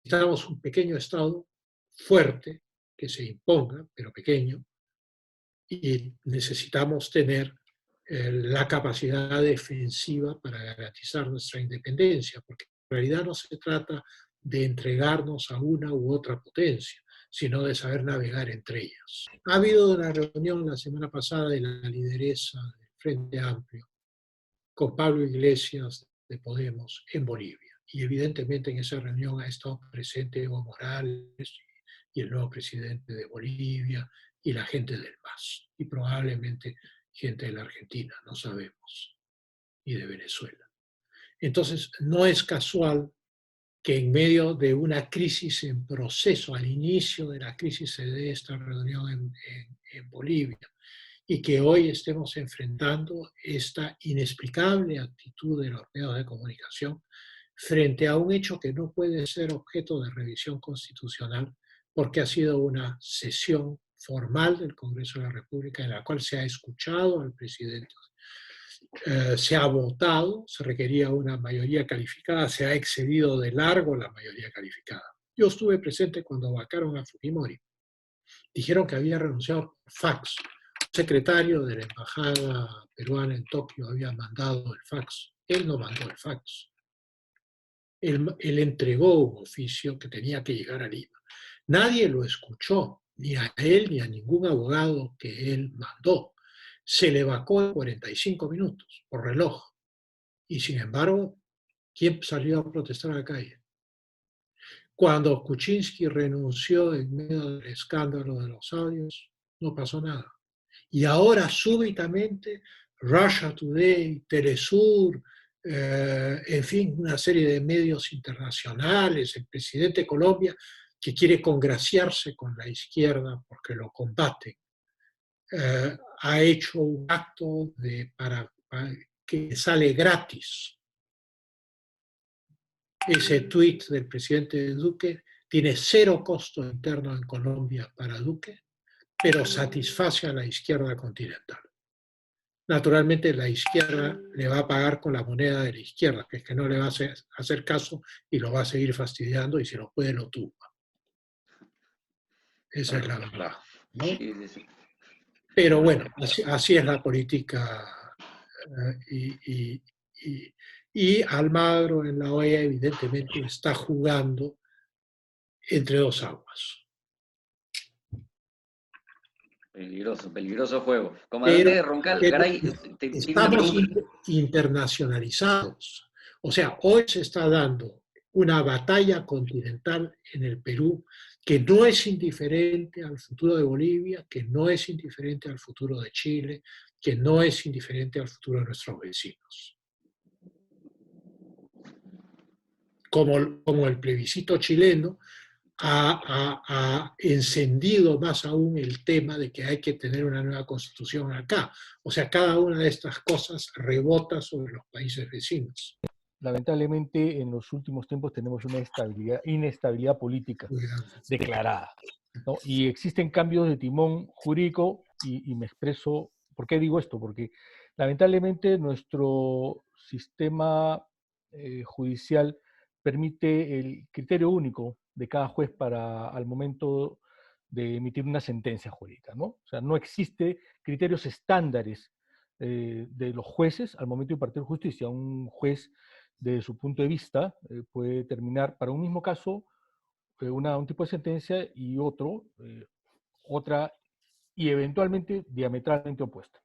B: Necesitamos un pequeño Estado fuerte que se imponga, pero pequeño, y necesitamos tener la capacidad defensiva para garantizar nuestra independencia, porque en realidad no se trata de entregarnos a una u otra potencia, sino de saber navegar entre ellas. Ha habido una reunión la semana pasada de la lideresa del Frente Amplio con Pablo Iglesias de Podemos en Bolivia. Y evidentemente en esa reunión ha estado presente Evo Morales y el nuevo presidente de Bolivia y la gente del MAS, y probablemente gente de la Argentina, no sabemos, y de Venezuela. Entonces, no es casual que en medio de una crisis en proceso, al inicio de la crisis se dé esta reunión en Bolivia, y que hoy estemos enfrentando esta inexplicable actitud de los medios de comunicación frente a un hecho que no puede ser objeto de revisión constitucional porque ha sido una sesión formal del Congreso de la República en la cual se ha escuchado al presidente, se ha votado, se requería una mayoría calificada, se ha excedido de largo la mayoría calificada. Yo estuve presente cuando vacaron a Fujimori. Dijeron que había renunciado por fax. El secretario de la embajada peruana en Tokio había mandado el fax. Él no mandó el fax. Él entregó un oficio que tenía que llegar a Lima. Nadie lo escuchó, ni a él ni a ningún abogado que él mandó. Se le vacó en 45 minutos por reloj. Y sin embargo, ¿quién salió a protestar a la calle? Cuando Kuczynski renunció en medio del escándalo de los audios, no pasó nada. Y ahora súbitamente Russia Today, Telesur, en fin, una serie de medios internacionales, el presidente de Colombia, que quiere congraciarse con la izquierda porque lo combate, ha hecho un acto para que sale gratis. Ese tuit del presidente Duque tiene cero costo interno en Colombia para Duque, pero satisface a la izquierda continental. Naturalmente la izquierda le va a pagar con la moneda de la izquierda, que es que no le va a hacer caso y lo va a seguir fastidiando y si lo puede lo tumba. Esa es la verdad, ¿no? Pero bueno, así es la política y Almagro en la OEA evidentemente está jugando entre dos aguas.
A: Peligroso, peligroso juego. Comandante
B: Pero
A: Roncal, Garay, tiene una
B: estamos
A: pregunta.
B: internacionalizados. O sea, hoy se está dando una batalla continental en el Perú que no es indiferente al futuro de Bolivia, que no es indiferente al futuro de Chile, que no es indiferente al futuro de nuestros vecinos. Como el plebiscito chileno ha encendido más aún el tema de que hay que tener una nueva constitución acá. O sea, cada una de estas cosas rebota sobre los países vecinos.
C: Lamentablemente, en los últimos tiempos tenemos una inestabilidad política declarada, ¿no? Y existen cambios de timón jurídico, y me expreso, ¿por qué digo esto? Porque lamentablemente nuestro sistema judicial permite el criterio único de cada juez al momento de emitir una sentencia jurídica, ¿no? O sea, no existe criterios estándares de los jueces al momento de impartir justicia. Un juez, desde su punto de vista, puede determinar para un mismo caso un tipo de sentencia y otra, y eventualmente diametralmente opuesta,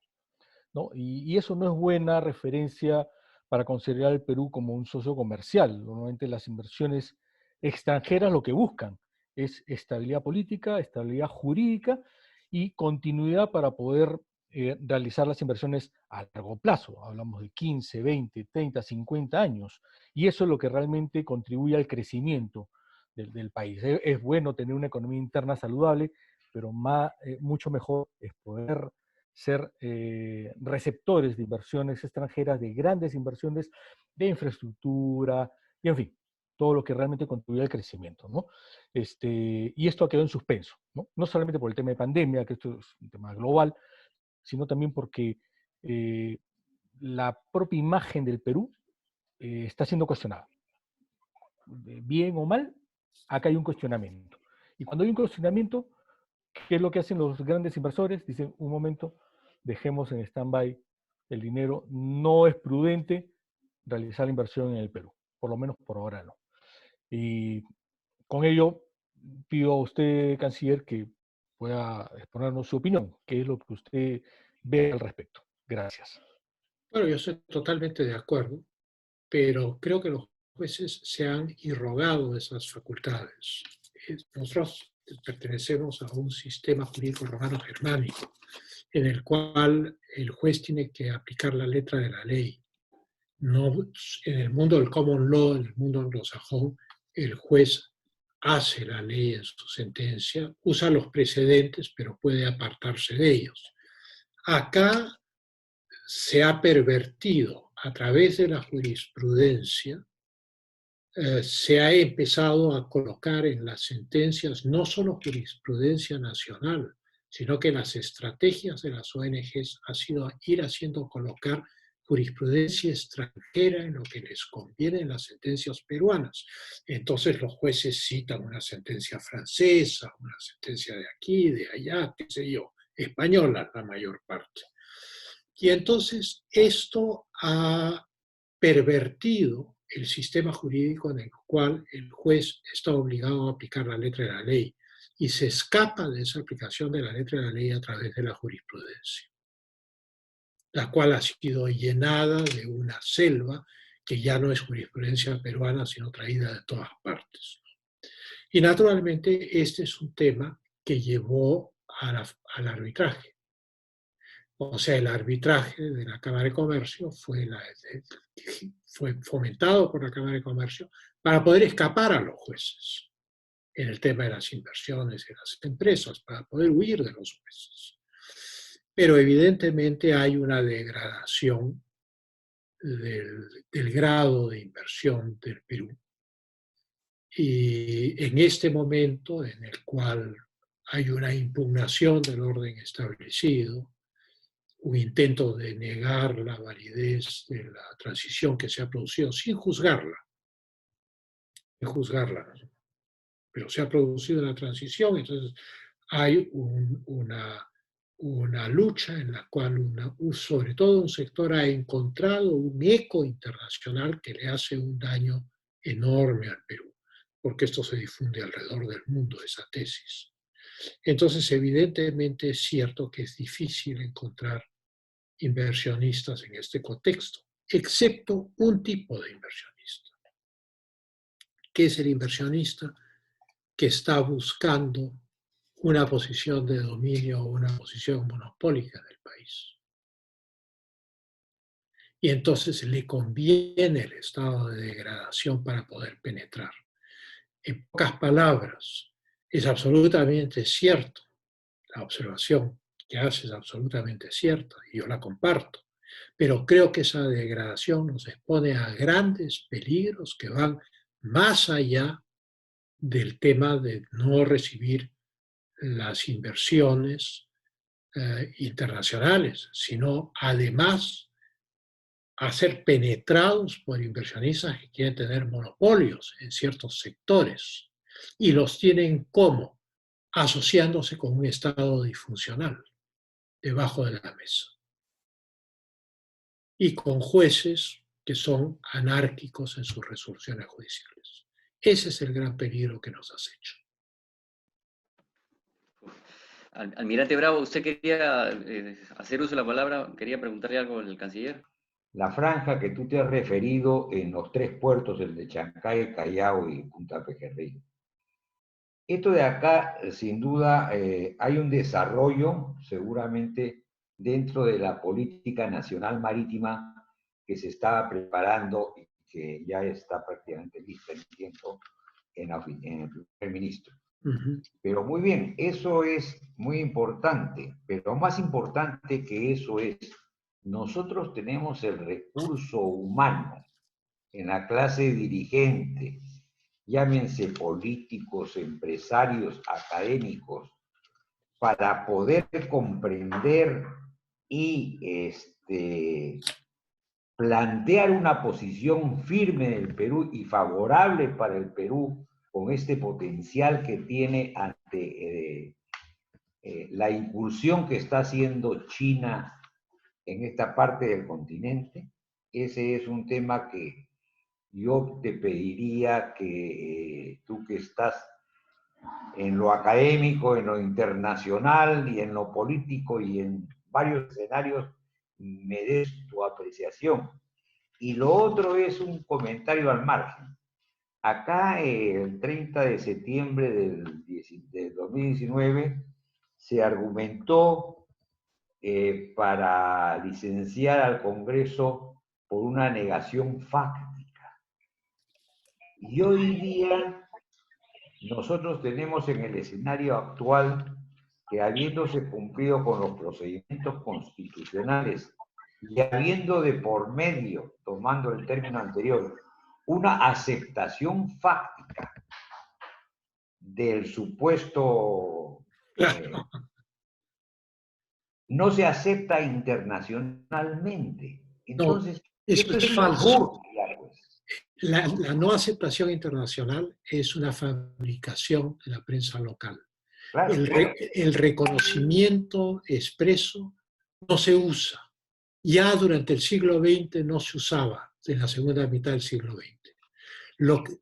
C: ¿no? Y eso no es buena referencia para considerar al Perú como un socio comercial. Normalmente las inversiones extranjeras lo que buscan es estabilidad política, estabilidad jurídica y continuidad para poder realizar las inversiones a largo plazo. Hablamos de 15, 20, 30, 50 años. Y eso es lo que realmente contribuye al crecimiento del país. Es bueno tener una economía interna saludable, pero mucho mejor es poder ser receptores de inversiones extranjeras, de grandes inversiones de infraestructura, y en fin, todo lo que realmente contribuye al crecimiento, ¿no? Y esto ha quedado en suspenso, ¿no? No solamente por el tema de pandemia, que esto es un tema global, sino también porque la propia imagen del Perú está siendo cuestionada. Bien o mal, acá hay un cuestionamiento. Y cuando hay un cuestionamiento, ¿qué es lo que hacen los grandes inversores? Dicen, un momento, dejemos en stand-by el dinero, no es prudente realizar la inversión en el Perú, por lo menos por ahora no. Y con ello pido a usted, canciller, que pueda exponernos su opinión, qué es lo que usted ve al respecto. Gracias.
B: Bueno, yo estoy totalmente de acuerdo, pero creo que los jueces se han irrogado esas facultades. Nosotros pertenecemos a un sistema jurídico romano germánico, en el cual el juez tiene que aplicar la letra de la ley. No, en el mundo del common law, en el mundo anglosajón, el juez hace la ley en su sentencia, usa los precedentes, pero puede apartarse de ellos. Acá se ha pervertido a través de la jurisprudencia, se ha empezado a colocar en las sentencias no solo jurisprudencia nacional, sino que las estrategias de las ONGs ha sido ir haciendo colocar jurisprudencia extranjera en lo que les conviene en las sentencias peruanas. Entonces los jueces citan una sentencia francesa, una sentencia de aquí, de allá, qué sé yo, española la mayor parte. Y entonces esto ha pervertido el sistema jurídico en el cual el juez está obligado a aplicar la letra de la ley y se escapa de esa aplicación de la letra de la ley a través de la jurisprudencia, la cual ha sido llenada de una selva que ya no es jurisprudencia peruana, sino traída de todas partes. Y naturalmente este es un tema que llevó al arbitraje. O sea, el arbitraje de la Cámara de Comercio fue fomentado por la Cámara de Comercio para poder escapar a los jueces en el tema de las inversiones en las empresas, para poder huir de los jueces. Pero evidentemente hay una degradación del grado de inversión del Perú. Y en este momento en el cual hay una impugnación del orden establecido, un intento de negar la validez de la transición que se ha producido sin juzgarla, pero se ha producido una transición, entonces hay una lucha en la cual sobre todo un sector ha encontrado un eco internacional que le hace un daño enorme al Perú, porque esto se difunde alrededor del mundo, esa tesis. Entonces, evidentemente es cierto que es difícil encontrar inversionistas en este contexto, excepto un tipo de inversionista, que es el inversionista que está buscando una posición de dominio o una posición monopólica del país. Y entonces le conviene el estado de degradación para poder penetrar. En pocas palabras, es absolutamente cierto, la observación que hace es absolutamente cierta, y yo la comparto, pero creo que esa degradación nos expone a grandes peligros que van más allá del tema de no recibir las inversiones internacionales, sino además a ser penetrados por inversionistas que quieren tener monopolios en ciertos sectores y los tienen como asociándose con un estado disfuncional debajo de la mesa y con jueces que son anárquicos en sus resoluciones judiciales. Ese es el gran peligro que nos acecha.
A: Almirante Bravo, usted quería hacer uso de la palabra, quería preguntarle algo al canciller.
D: La franja que tú te has referido en los tres puertos, el de Chancay, Callao y Punta Pejerrey. Esto de acá, sin duda, hay un desarrollo seguramente dentro de la política nacional marítima que se estaba preparando y que ya está prácticamente lista, entiendo, en el primer ministro. Pero muy bien, eso es muy importante, pero más importante que eso es, nosotros tenemos el recurso humano en la clase dirigente, llámense políticos, empresarios, académicos, para poder comprender y plantear una posición firme del Perú y favorable para el Perú con este potencial que tiene ante la incursión que está haciendo China en esta parte del continente. Ese es un tema que yo te pediría que tú que estás en lo académico, en lo internacional y en lo político y en varios escenarios, me des tu apreciación. Y lo otro es un comentario al margen. Acá, el 30 de septiembre del 2019, se argumentó para licenciar al Congreso por una negación fáctica. Y hoy día nosotros tenemos en el escenario actual que, habiéndose cumplido con los procedimientos constitucionales y habiendo de por medio, tomando el término anterior, una aceptación fáctica del supuesto, no se acepta internacionalmente. Entonces,
B: no, eso
D: esto
B: es
D: es una
B: falso.
D: burla, pues.
B: La no aceptación internacional es una fabricación de la prensa local.
D: Claro,
B: El reconocimiento expreso no se usa. Ya durante el siglo XX no se usaba, en la segunda mitad del siglo XX.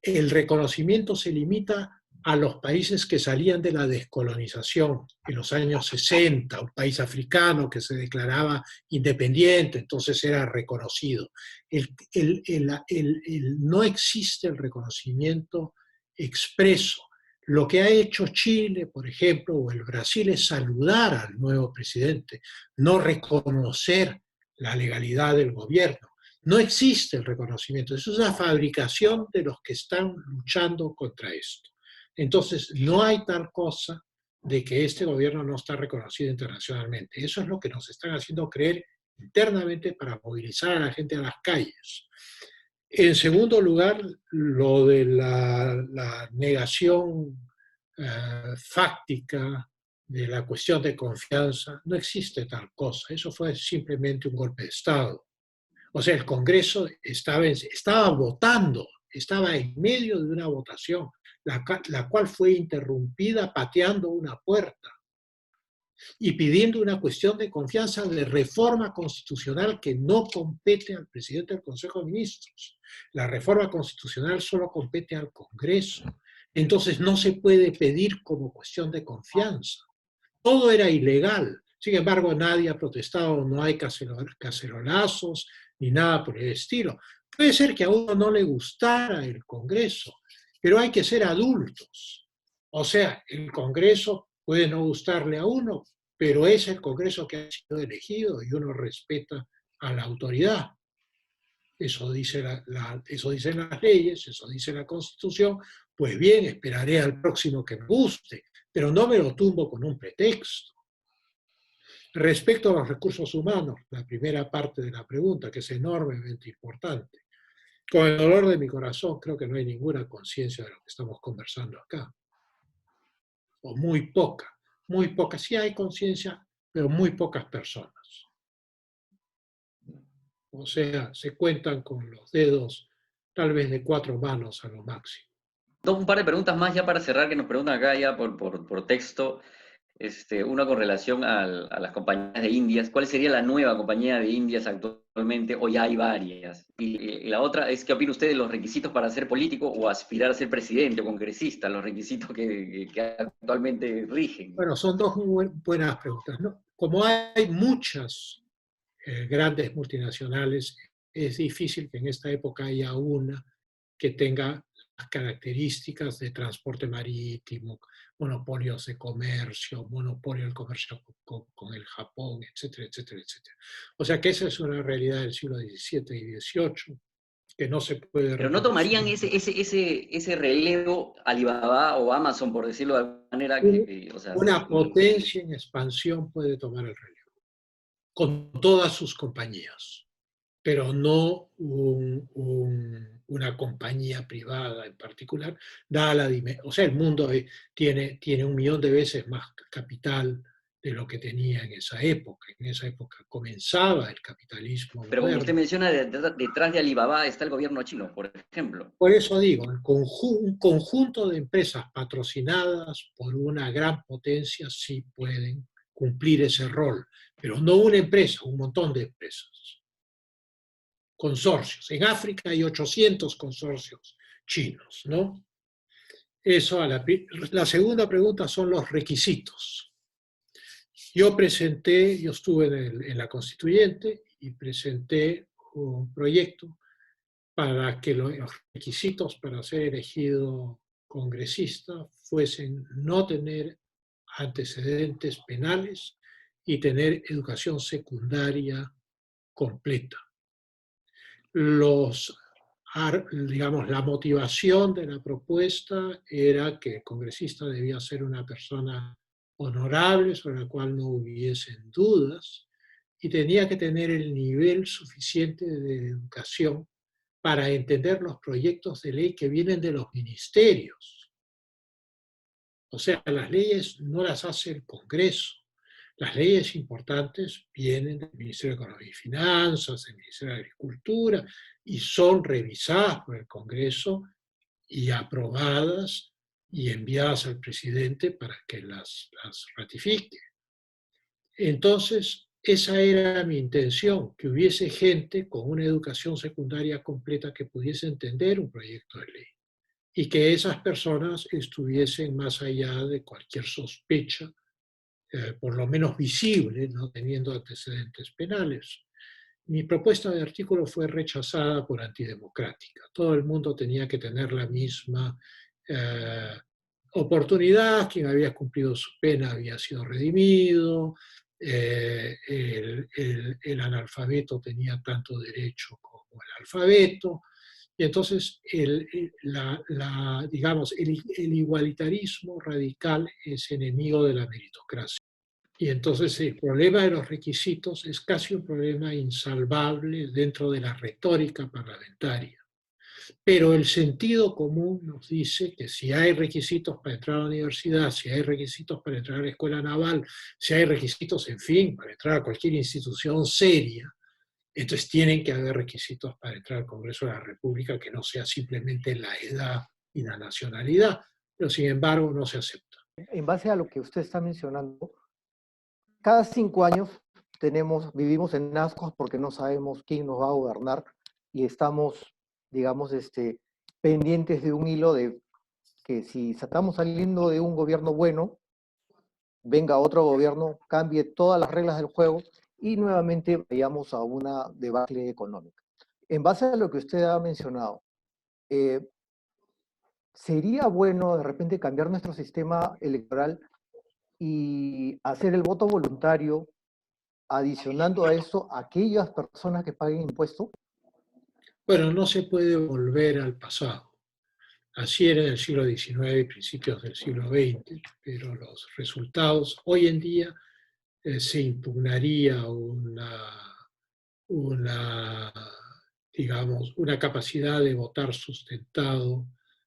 B: El reconocimiento se limita a los países que salían de la descolonización en los años 60, un país africano que se declaraba independiente, entonces era reconocido. No existe el reconocimiento expreso. Lo que ha hecho Chile, por ejemplo, o el Brasil es saludar al nuevo presidente, no reconocer la legalidad del gobierno. No existe el reconocimiento, eso es la fabricación de los que están luchando contra esto. Entonces, no hay tal cosa de que este gobierno no está reconocido internacionalmente. Eso es lo que nos están haciendo creer internamente para movilizar a la gente a las calles. En segundo lugar, lo de la negación fáctica de la cuestión de confianza, no existe tal cosa. Eso fue simplemente un golpe de Estado. O sea, el Congreso estaba votando, estaba en medio de una votación, la cual fue interrumpida pateando una puerta y pidiendo una cuestión de confianza de reforma constitucional que no compete al presidente del Consejo de Ministros. La reforma constitucional solo compete al Congreso. Entonces no se puede pedir como cuestión de confianza. Todo era ilegal. Sin embargo, nadie ha protestado, no hay cacerolazos ni nada por el estilo. Puede ser que a uno no le gustara el Congreso, pero hay que ser adultos. O sea, el Congreso puede no gustarle a uno, pero es el Congreso que ha sido elegido y uno respeta a la autoridad. Eso dice eso dicen las leyes, eso dice la Constitución. Pues bien, esperaré al próximo que me guste, pero no me lo tumbo con un pretexto. Respecto a los recursos humanos, la primera parte de la pregunta, que es enormemente importante, con el dolor de mi corazón creo que no hay ninguna conciencia de lo que estamos conversando acá. O muy poca. Sí hay conciencia, pero muy pocas personas. O sea, se cuentan con los dedos tal vez de 4 manos a lo máximo.
A: Un par de preguntas más ya para cerrar, que nos preguntan acá ya por texto. Una con relación a las compañías de Indias. ¿Cuál sería la nueva compañía de Indias actualmente? O ya hay varias. Y la otra es, ¿qué opina usted de los requisitos para ser político o aspirar a ser presidente o congresista? Los requisitos que actualmente rigen.
B: Bueno, son dos muy buenas preguntas, ¿no? Como hay muchas grandes multinacionales, es difícil que en esta época haya una que tenga características de transporte marítimo, monopolios de comercio, monopolio del comercio con el Japón, etcétera, etcétera, etcétera. O sea que esa es una realidad del siglo XVII y XVIII que no se puede
A: Pero no
B: reproducir.
A: tomarían ese relevo Alibaba o Amazon, por decirlo de alguna manera, o sea,
B: Una potencia en expansión puede tomar el relevo, con todas sus compañías, pero no una compañía privada en particular, dada la dimensión. O sea, el mundo tiene 1 millón de veces más capital de lo que tenía en esa época. En esa época comenzaba el capitalismo
A: pero como usted
B: moderno.
A: menciona, detrás de Alibaba está el gobierno chino, por ejemplo.
B: Por eso digo, un conjunto de empresas patrocinadas por una gran potencia sí pueden cumplir ese rol, pero no una empresa, un montón de empresas. Consorcios. En África hay 800 consorcios chinos, ¿no? Eso la segunda pregunta son los requisitos. Yo estuve en la Constituyente y presenté un proyecto para que los requisitos para ser elegido congresista fuesen no tener antecedentes penales y tener educación secundaria completa. Digamos, la motivación de la propuesta era que el congresista debía ser una persona honorable, sobre la cual no hubiesen dudas, y tenía que tener el nivel suficiente de educación para entender los proyectos de ley que vienen de los ministerios. O sea, las leyes no las hace el Congreso. Las leyes importantes vienen del Ministerio de Economía y Finanzas, del Ministerio de Agricultura, y son revisadas por el Congreso y aprobadas y enviadas al presidente para que las ratifique. Entonces, esa era mi intención, que hubiese gente con una educación secundaria completa que pudiese entender un proyecto de ley y que esas personas estuviesen más allá de cualquier sospecha, por lo menos visible, no teniendo antecedentes penales. Mi propuesta de artículo fue rechazada por antidemocrática. Todo el mundo tenía que tener la misma oportunidad, quien había cumplido su pena había sido redimido, el analfabeto tenía tanto derecho como el alfabeto, y entonces digamos, el igualitarismo radical es enemigo de la meritocracia. Y entonces el problema de los requisitos es casi un problema insalvable dentro de la retórica parlamentaria. Pero el sentido común nos dice que si hay requisitos para entrar a la universidad, si hay requisitos para entrar a la escuela naval, si hay requisitos, en fin, para entrar a cualquier institución seria, entonces tienen que haber requisitos para entrar al Congreso de la República que no sea simplemente la edad y la nacionalidad, pero sin embargo no se acepta.
E: En base a lo que usted está mencionando, cada 5 años vivimos en ascuas porque no sabemos quién nos va a gobernar y estamos, digamos, pendientes de un hilo de que si estamos saliendo de un gobierno bueno, venga otro gobierno, cambie todas las reglas del juego y nuevamente vayamos a una debacle económica. En base a lo que usted ha mencionado, ¿sería bueno de repente cambiar nuestro sistema electoral y hacer el voto voluntario, adicionando a eso a aquellas personas que paguen impuestos?
B: Bueno, no se puede volver al pasado. Así era en el siglo XIX y principios del siglo XX, pero los resultados hoy en día se impugnaría digamos, una capacidad de votar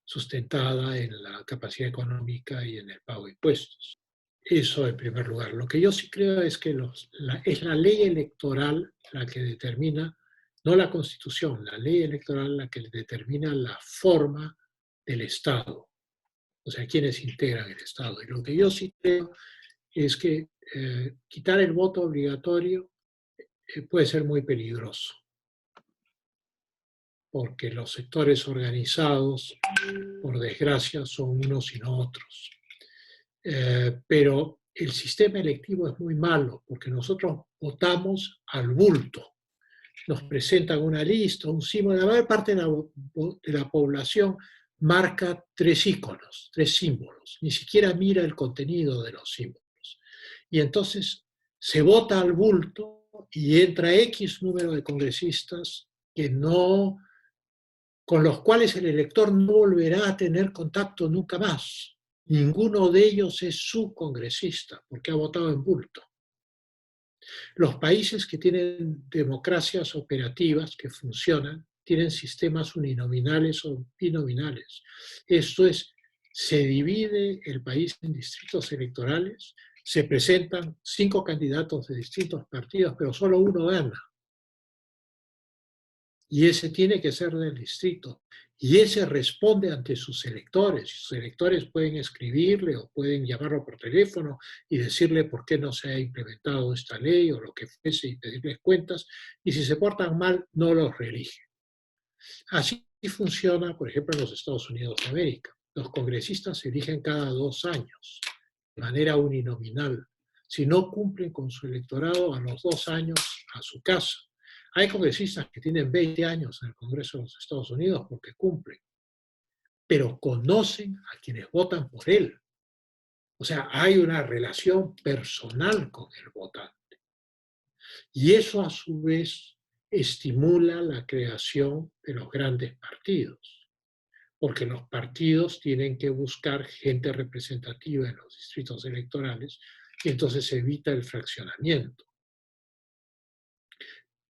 B: sustentada en la capacidad económica y en el pago de impuestos. Eso en primer lugar. Lo que yo sí creo es que es la ley electoral la que determina, no la Constitución, la ley electoral la que determina la forma del Estado, o sea, quienes integran el Estado. Y lo que yo sí creo es que quitar el voto obligatorio puede ser muy peligroso, porque los sectores organizados, por desgracia, son unos y no otros. Pero el sistema electivo es muy malo, porque nosotros votamos al bulto. Nos presentan una lista, un símbolo. La mayor parte de la población marca 3 iconos, 3 símbolos, ni siquiera mira el contenido de los símbolos. Y entonces se vota al bulto y entra X número de congresistas que no, con los cuales el elector no volverá a tener contacto nunca más. Ninguno de ellos es su congresista, porque ha votado en bulto. Los países que tienen democracias operativas que funcionan, tienen sistemas uninominales o binominales. Esto es, se divide el país en distritos electorales, se presentan 5 candidatos de distintos partidos, pero solo uno gana. Y ese tiene que ser del distrito. Y ese responde ante sus electores. Sus electores pueden escribirle o pueden llamarlo por teléfono y decirle por qué no se ha implementado esta ley o lo que fuese y pedirles cuentas. Y si se portan mal, no los reelige. Así funciona, por ejemplo, en los Estados Unidos de América. Los congresistas se eligen cada 2 años, de manera uninominal. Si no cumplen con su electorado, a los 2 años a su casa. Hay congresistas que tienen 20 años en el Congreso de los Estados Unidos porque cumplen, pero conocen a quienes votan por él. O sea, hay una relación personal con el votante. Y eso a su vez estimula la creación de los grandes partidos, porque los partidos tienen que buscar gente representativa en los distritos electorales y entonces se evita el fraccionamiento.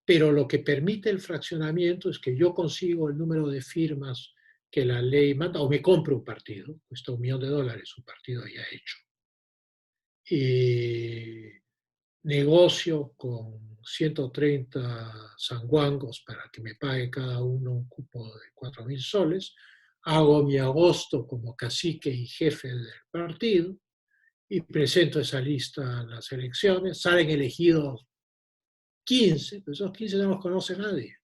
B: Pero lo que permite el fraccionamiento es que yo consigo el número de firmas que la ley manda, o me compro un partido, cuesta $1 millón, un partido ya hecho. Y negocio con 130 sanguangos para que me pague cada uno un cupo de 4.000 soles, hago mi agosto como cacique y jefe del partido y presento esa lista a las elecciones, salen elegidos 15, pero esos 15 no los conoce nadie.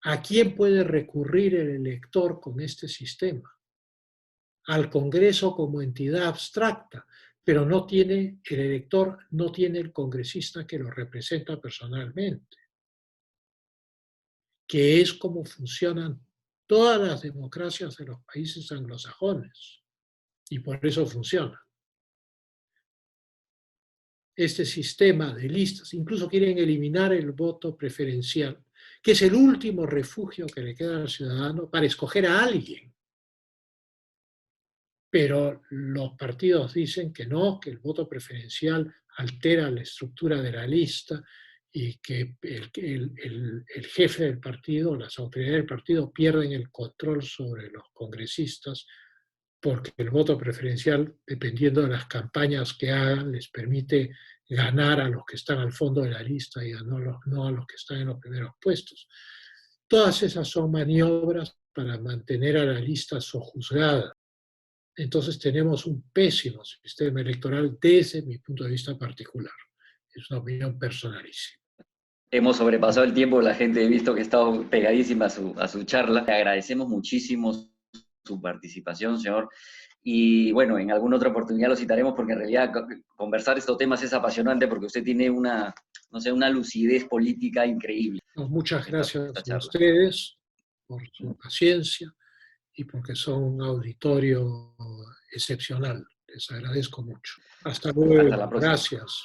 B: ¿A quién puede recurrir el elector con este sistema? Al Congreso como entidad abstracta, pero el elector no tiene el congresista que lo representa personalmente, que es como funcionan todas las democracias de los países anglosajones, y por eso funciona. Este sistema de listas, incluso quieren eliminar el voto preferencial, que es el último refugio que le queda al ciudadano para escoger a alguien. Pero los partidos dicen que no, que el voto preferencial altera la estructura de la lista y que el jefe del partido, las autoridades del partido pierden el control sobre los congresistas porque el voto preferencial, dependiendo de las campañas que hagan, les permite ganar a los que están al fondo de la lista y no a los que están en los primeros puestos. Todas esas son maniobras para mantener a la lista sojuzgada. Entonces tenemos un pésimo sistema electoral desde mi punto de vista particular. Es una opinión personalísima.
A: Hemos sobrepasado el tiempo, la gente he visto que ha estado pegadísima a su charla. Le agradecemos muchísimo su participación, señor. Y bueno, en alguna otra oportunidad lo citaremos porque en realidad conversar estos temas es apasionante porque usted tiene una lucidez política increíble.
B: Muchas gracias a ustedes por su paciencia y porque son un auditorio excepcional. Les agradezco mucho. Hasta luego.
A: Hasta la próxima.
B: Gracias.